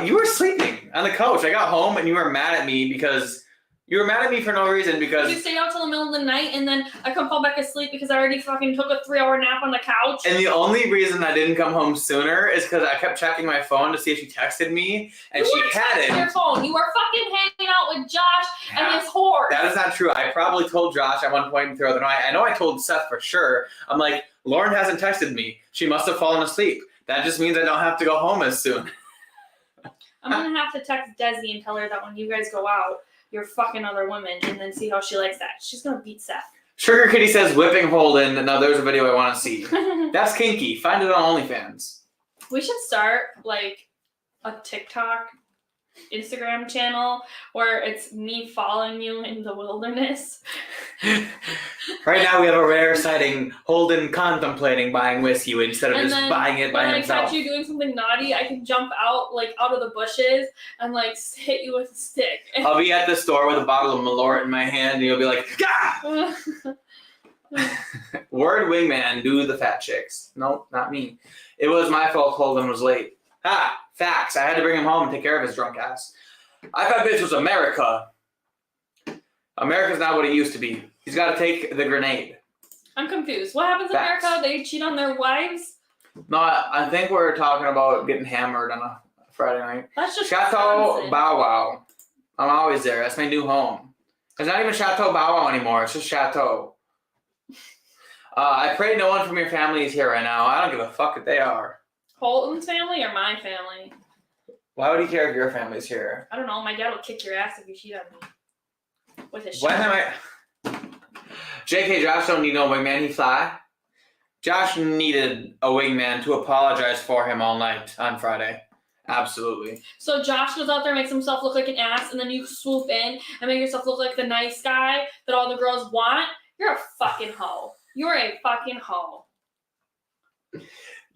You were sleeping on the couch. I got home and you were mad at me because you were mad at me for no reason because you stayed out till the middle of the night and then I couldn't fall back asleep because I already fucking took a 3-hour nap on the couch. And the only reason I didn't come home sooner is because I kept checking my phone to see if she texted me and she hadn't. Your phone. You were fucking hanging out with Josh and his whore. That is not true. I probably told Josh at one point throughout the night. I know I told Seth for sure. I'm like, Lauren hasn't texted me. She must have fallen asleep. That just means I don't have to go home as soon. I'm gonna have to text Desi and tell her that when you guys go out, you're fucking other women, and then see how she likes that. She's gonna beat Seth. Sugar Kitty says whipping Holden. Now there's a video I want to see. That's kinky. Find it on OnlyFans. We should start like a TikTok, Instagram channel where it's me following you in the wilderness. Right now we have a rare sighting Holden contemplating buying whiskey instead of just buying it by himself. When I catch you doing something naughty, I can jump out like out of the bushes and like hit you with a stick. I'll be at the store with a bottle of Malort in my hand and you'll be like, Gah! Word wingman, do the fat chicks. Nope, not me. It was my fault Holden was late. Ha! Facts. I had to bring him home and take care of his drunk ass. I thought this was America. America's not what it used to be. He's got to take the grenade. I'm confused. What happens in Facts. America? They cheat on their wives? No, I think we're talking about getting hammered on a Friday night. That's just Chateau Wisconsin. Bow Wow. I'm always there. That's my new home. It's not even Chateau Bow Wow anymore. It's just Chateau. I pray no one from your family is here right now. I don't give a fuck if they are. Holton's family or my family? Why would he care if your family's here? I don't know. My dad will kick your ass if you cheat on me. With his When shit. am I? JK, Josh don't need no wingman. He fly. Josh needed a wingman to apologize for him all night on Friday. Absolutely. So Josh goes out there, makes himself look like an ass, and then you swoop in and make yourself look like the nice guy that all the girls want. You're a fucking hoe. You're a fucking hoe.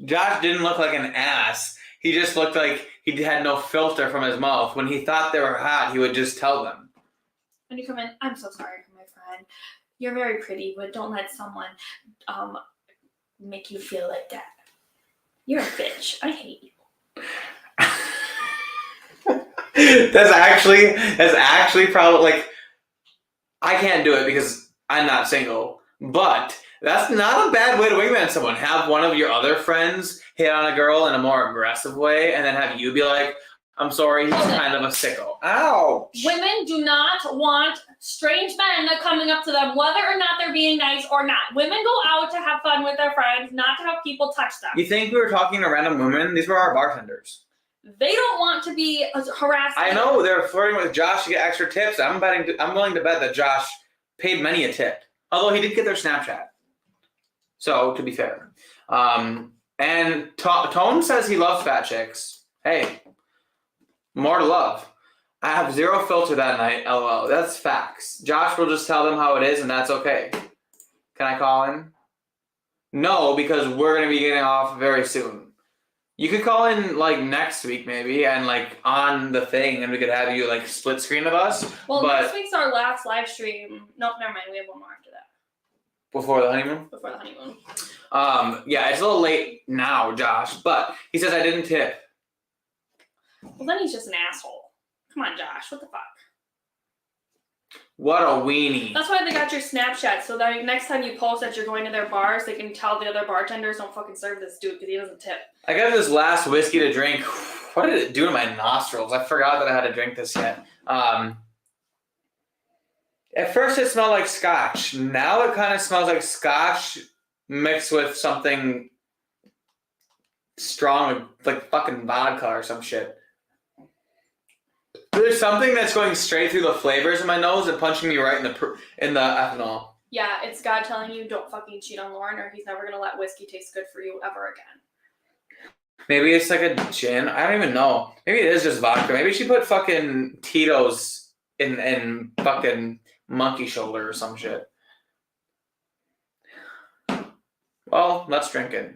Josh didn't look like an ass. He just looked like he had no filter from his mouth. When he thought they were hot, he would just tell them. When you come in, I'm so sorry, my friend. You're very pretty, but don't let someone make you feel like that. You're a bitch. I hate you. That's actually probably like, I can't do it because I'm not single, but that's not a bad way to wingman someone. Have one of your other friends hit on a girl in a more aggressive way and then have you be like, I'm sorry, he's kind of a sicko. Ouch. Women do not want strange men coming up to them, whether or not they're being nice or not. Women go out to have fun with their friends, not to have people touch them. You think we were talking to random women? These were our bartenders. They don't want to be harassed. I know they're flirting with Josh to get extra tips. I'm willing to bet that Josh paid many a tip. Although he did get their Snapchat. So, to be fair. And Tone says he loves fat chicks. Hey, more to love. I have zero filter that night, LOL. That's facts. Josh will just tell them how it is, and that's okay. Can I call in? No, because we're going to be getting off very soon. You could call in, like, next week, maybe, and, like, on the thing, and we could have you, like, split screen of us. Well, but next week's our last live stream. Nope, never mind. We have one more after that. Before the honeymoon? Before the honeymoon. Yeah, it's a little late now, Josh, but he says I didn't tip. Well, then he's just an asshole. Come on, Josh. What the fuck? What a weenie. That's why they got your Snapchat, so that next time you post that you're going to their bars, they can tell the other bartenders, don't fucking serve this dude because he doesn't tip. I got this last whiskey to drink. What did it do to my nostrils? I forgot that I had to drink this yet. At first it smelled like scotch. Now it kind of smells like scotch mixed with something strong, like fucking vodka or some shit. There's something that's going straight through the flavors in my nose and punching me right in the ethanol. Yeah, it's God telling you don't fucking cheat on Lauren or he's never going to let whiskey taste good for you ever again. Maybe it's like a gin. I don't even know. Maybe it is just vodka. Maybe she put fucking Tito's in fucking monkey shoulder or some shit. Well, let's drink it.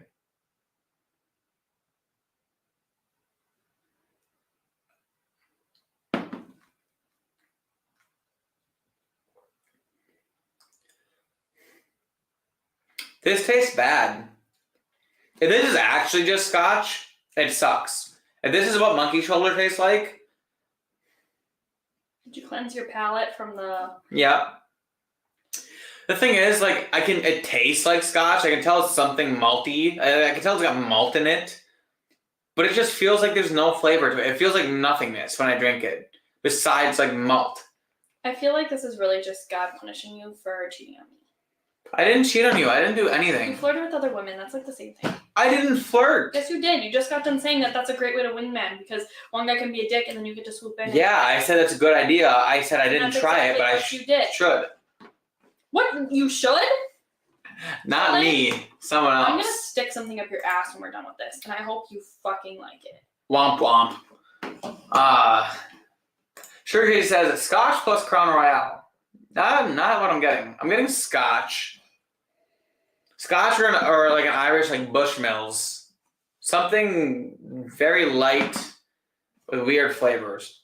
This tastes bad. If this is actually just scotch, it sucks. If this is what monkey shoulder tastes like. Did you cleanse your palate from the... Yeah. The thing is, like, it tastes like scotch. I can tell it's something malty. I can tell it's got malt in it. But it just feels like there's no flavor to it. It feels like nothingness when I drink it. Besides, like, malt. I feel like this is really just God punishing you for cheating on me. I didn't cheat on you. I didn't do You anything. flirted with other women. That's like the same thing. I didn't flirt. Yes, you did. You just got done saying that that's a great way to win men because one guy can be a dick and then you get to swoop in. Yeah, I said that's a good idea. I said I didn't That's try exactly it, but what you did. should. What? You should? Not Like, me. Someone else. I'm gonna stick something up your ass when we're done with this, and I hope you fucking like it. Womp womp. Sugar Katie says Scotch plus Crown Royale. Not what I'm getting. I'm getting Scotch. Scotch or like an Irish like Bushmills. Something very light with weird flavors.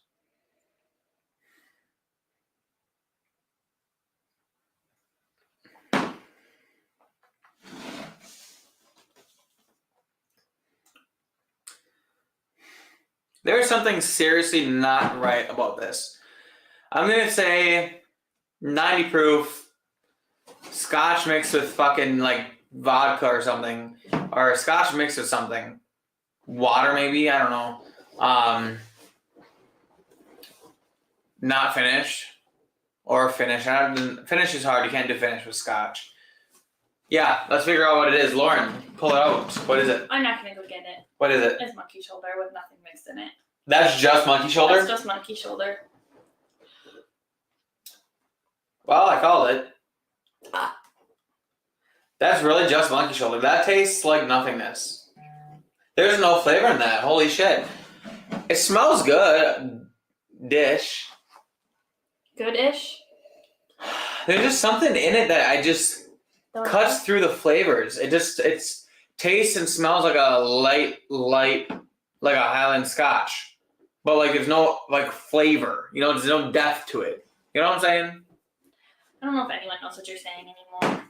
There's something seriously not right about this. I'm gonna say 90 proof Scotch mixed with fucking like vodka or something, or Scotch mixed with something, water maybe. I don't know. Not finish or finish. Finish is hard. You can't do finish with Scotch. Yeah, let's figure out what it is. Lauren, pull it out. What is it? I'm not gonna go get it. What is it? It's monkey shoulder with nothing mixed in it. That's just monkey shoulder? That's just monkey shoulder. Well, I called it. That's really just monkey shoulder. That tastes like nothingness. There's no flavor in that. Holy shit. It smells good. Dish. Good-ish. There's just something in it that I just Don't cuts through the flavors. It's tastes and smells like a light, like a Highland Scotch. But like there's no like flavor. You know, there's no depth to it. You know what I'm saying? I don't know if anyone knows what you're saying anymore.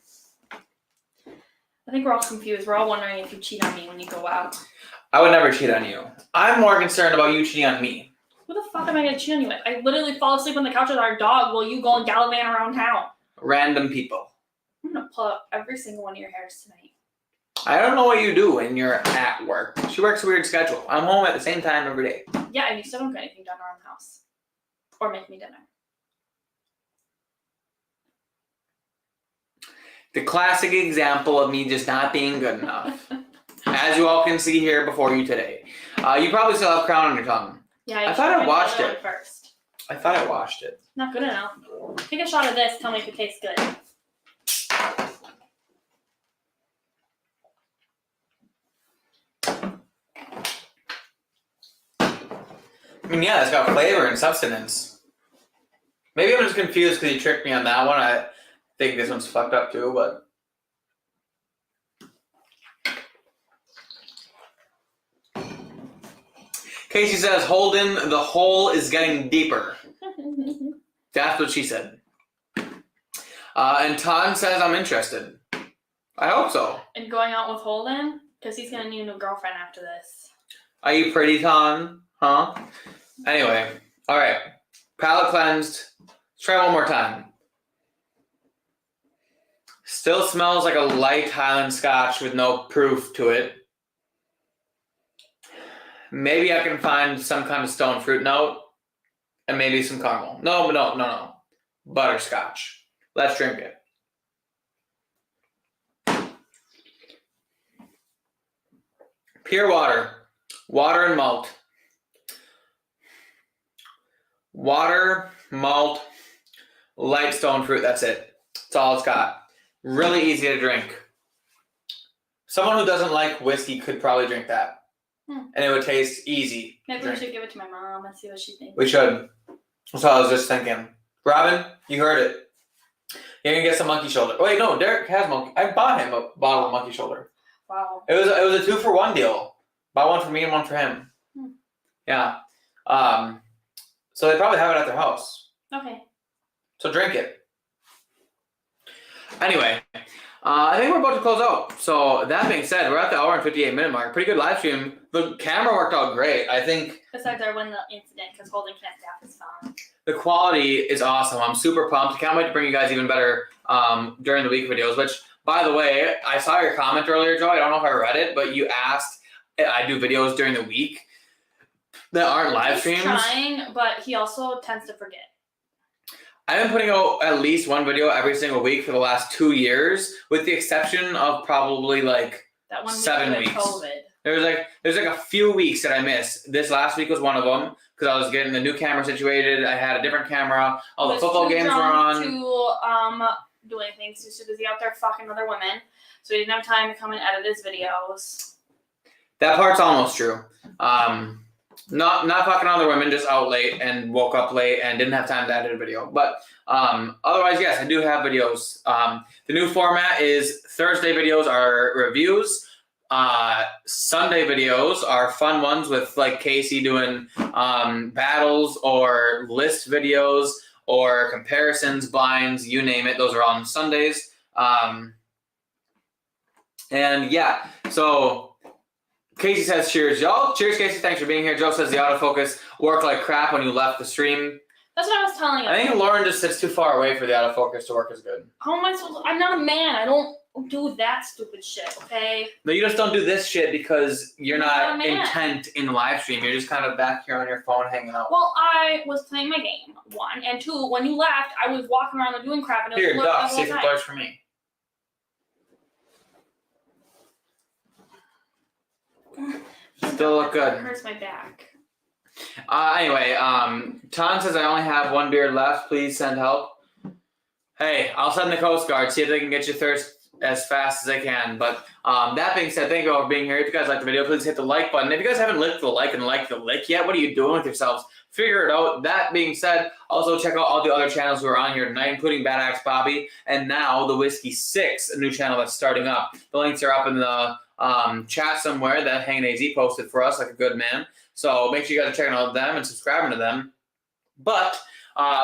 I think we're all confused. We're all wondering if you cheat on me when you go out. I would never cheat on you. I'm more concerned about you cheating on me. Who the fuck am I gonna cheat on you with? I literally fall asleep on the couch with our dog while you go and gallivant around town. Random people. I'm gonna pull up every single one of your hairs tonight. I don't know what you do when you're at work. She works a weird schedule. I'm home at the same time every day. Yeah, and you still don't get anything done around the house. Or make me dinner. The classic example of me just not being good enough. As you all can see here before you today. You probably still have Crown on your tongue. Yeah, I thought I washed the other it. one first. I thought I washed it. Not good enough. Take a shot of this. Tell me if it tastes good. I mean, yeah, it's got flavor and substance. Maybe I'm just confused because you tricked me on that one. I think this one's fucked up too, but... Casey says, Holden, the hole is getting deeper. That's what she said. And Todd says, I'm interested. I hope so. And going out with Holden? Because he's going to need a new girlfriend after this. Are you pretty, Ton? Huh? Anyway. Alright. Palate cleansed. Let's try one more time. Still smells like a light Highland Scotch with no proof to it. Maybe I can find some kind of stone fruit note. And maybe some caramel. No. Butterscotch. Let's drink it. Pure water. Water and malt. Water, malt, light stone fruit. That's it. That's all it's got. Really easy to drink. Someone who doesn't like whiskey could probably drink that. And it would taste easy. Maybe we should give it to my mom and see what she thinks. We should. That's what I was just thinking. Robin, you heard it. You're gonna get some monkey shoulder. Wait, no, Derek has monkey. I bought him a bottle of monkey shoulder. Wow. It was a 2-for-1 deal. Buy one for me and one for him. Yeah. So they probably have it at their house. Okay. So drink it. Anyway, I think we're about to close out. So that being said, we're at the hour and 58-minute mark. Pretty good live stream. The camera worked out great. I think. Besides our one incident, because Holden can't staff his phone. The quality is awesome. I'm super pumped. Can't wait to bring you guys even better during the week videos. Which, by the way, I saw your comment earlier, Joe. I don't know if I read it, but you asked if I do videos during the week that aren't live streams. He's trying, but he also tends to forget. I've been putting out at least one video every single week for the last 2 years, with the exception of probably like that one 7 weeks. COVID. There's like a few weeks that I missed. This last week was one of them because I was getting the new camera situated. I had a different camera. All the football games were on. To do anything. So he's too busy out there fucking other women. So he didn't have time to come and edit his videos. That part's almost true. Not fucking other women, just out late and woke up late and didn't have time to edit a video. But otherwise, yes, I do have videos. The new format is Thursday videos are reviews. Sunday videos are fun ones with like Casey doing battles or list videos or comparisons, blinds, you name it. Those are on Sundays. And yeah, so Casey says, cheers, y'all. Cheers, Casey. Thanks for being here. Joe says the autofocus worked like crap when you left the stream. That's what I was telling you. I think Lauren just sits too far away for the autofocus to work as good. How am I supposed to? I'm not a man. I don't do that stupid shit, okay? No, you just don't do this shit because you're not not a man. intent in the live stream. You're just kind of back here on your phone hanging out. Well, I was playing my game, one. And two, when you left, I was walking around and doing crap. And it Here, was Duck, the see if whole it time. does for me. Still look good. It hurts my back. Anyway, Ton says I only have one beer left. Please send help. Hey, I'll send the Coast Guard. See if they can get you thirst as fast as they can. But that being said, thank you all for being here. If you guys like the video, please hit the like button. If you guys haven't licked the like and liked the lick yet, what are you doing with yourselves? Figure it out. That being said, also check out all the other channels who are on here tonight, including Bad Axe Bobby, and now the Whiskey 6, a new channel that's starting up. The links are up in the chat somewhere that Hanging AZ posted for us like a good man. So make sure you guys are checking out them and subscribing to them. But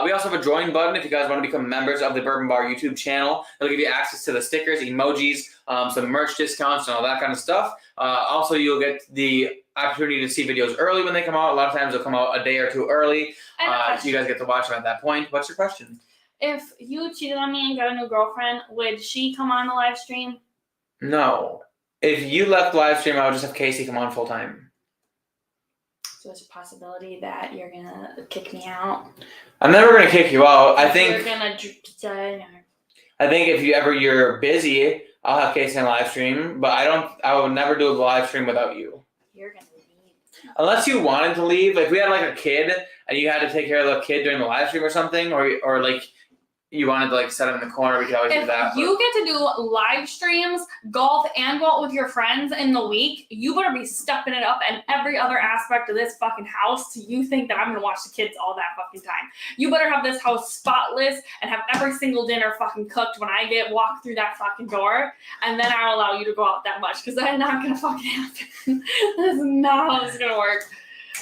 we also have a join button if you guys want to become members of the Bourbon Bar YouTube channel. It'll give you access to the stickers, emojis, some merch discounts, and all that kind of stuff. Also, you'll get the opportunity to see videos early when they come out. A lot of times they'll come out a day or two early. So you guys get to watch them at that point. What's your question? If you cheated on me and got a new girlfriend, would she come on the live stream? No. If you left live stream, I would just have Casey come on full time. So there's a possibility that you're gonna kick me out. I'm never gonna kick you out. I think you're gonna. I think if you're busy, I'll have Casey on live stream. But I would never do a live stream without you. You're gonna leave. Unless you wanted to leave. If we had like a kid and you had to take care of the kid during the live stream or something, or like you wanted to like set him in the corner, we could always do that. If you get to do live streams, golf, and go out with your friends in the week, you better be stepping it up in every other aspect of this fucking house. So you think that I'm gonna watch the kids all that fucking time? You better have this house spotless and have every single dinner fucking cooked when I walk through that fucking door, and then I'll allow you to go out that much, because that's not gonna fucking happen. That's not how it's gonna work.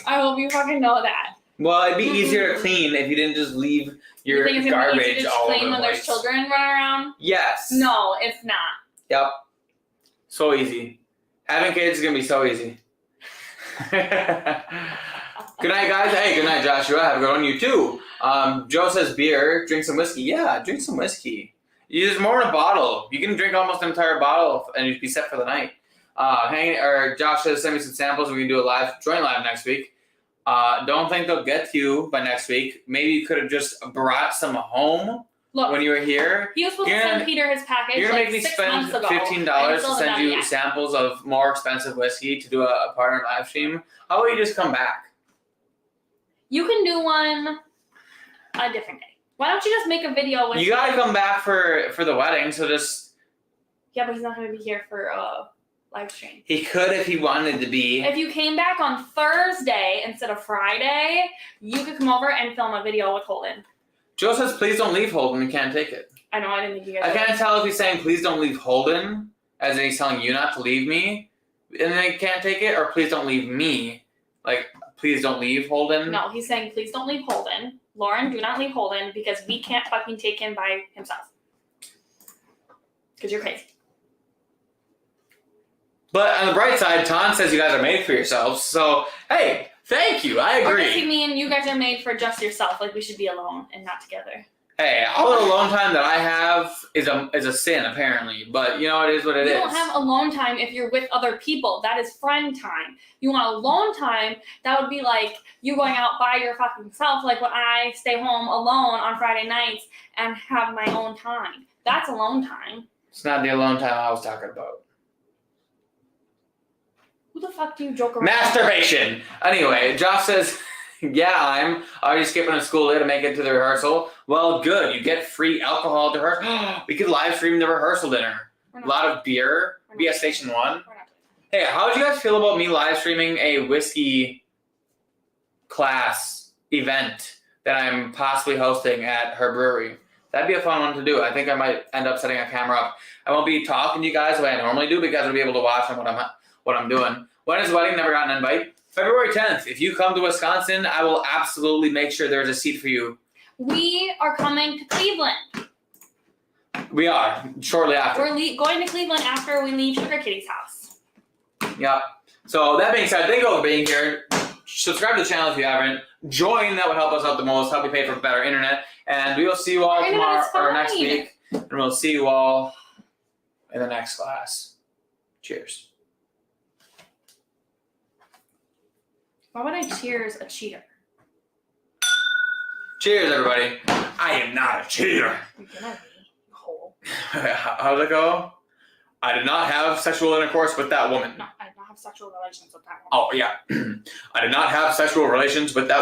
I hope you fucking know that. Well, it'd be easier to clean if you didn't just leave your you think it's garbage gonna be easy to all over clean the when there's place. children running around? Yes. No, it's not. Yep. So easy. Having kids is gonna be so easy. Good night, guys. Hey, good night, Joshua. Have a good one. You too. Joe says beer. Drink some whiskey. Yeah, drink some whiskey. There's more in a bottle. You can drink almost an entire bottle and you'd be set for the night. Josh says send me some samples. We can do a joint live next week. Don't think they'll get to you by next week. Maybe you could have just brought some home when you were here. He was supposed to send Peter his package. You're gonna like make me 6 spend months ago, $15 to send you samples of more expensive whiskey to do a partner live stream. How about you just come back? You can do one a different day. Why don't you just make a video with? You gotta come back for the wedding, so just. Yeah, but he's not gonna be here for live stream. He could if he wanted to be. If you came back on Thursday instead of Friday, you could come over and film a video with Holden. Joe says, please don't leave Holden. We can't take it. I know, I didn't think you guys. I can't tell if he's saying, please don't leave Holden, as in he's telling you not to leave me, and then he can't take it, or please don't leave me. Like, please don't leave Holden. No, he's saying, please don't leave Holden. Lauren, do not leave Holden, because we can't fucking take him by himself. Because you're crazy. But on the bright side, Ton says you guys are made for yourselves. So, hey, thank you. I agree. Or does he mean you guys are made for just yourself? Like we should be alone and not together? Hey, all the alone time that I have is a sin, apparently. But, you know, it is what it is. You don't have alone time if you're with other people. That is friend time. You want alone time, that would be like you going out by your fucking self, like when I stay home alone on Friday nights and have my own time. That's alone time. It's not the alone time I was talking about. Who the fuck do you joke around? Masturbation. Anyway, Josh says, yeah, I'm already skipping a school day to make it to the rehearsal. Well, good. You get free alcohol to rehearse. We could live stream the rehearsal dinner. A lot of beer. Be at Station 1. We're not doing Hey, how would you guys feel about me live streaming a whiskey class event that I'm possibly hosting at her brewery? That'd be a fun one to do. I think I might end up setting a camera up. I won't be talking to you guys the way I normally do because I'll be able to watch on what I'm doing. When is the wedding? Never got an invite. February 10th. If you come to Wisconsin, I will absolutely make sure there's a seat for you. We are coming to Cleveland. We are, shortly after. We're going to Cleveland after we leave Sugar Kitty's house. Yeah. So that being said, thank you all for being here. Subscribe to the channel if you haven't. Join, that would help us out the most, help me pay for better internet. And we will see you all tomorrow or next week. And we'll see you all in the next class. Cheers. Why would I cheers a cheater? Cheers, everybody. I am not a cheater. You're gonna be, you hole. How'd it go? I did not have sexual intercourse with that woman. No, I did not have sexual relations with that one. Oh, yeah. I did not have sexual relations with that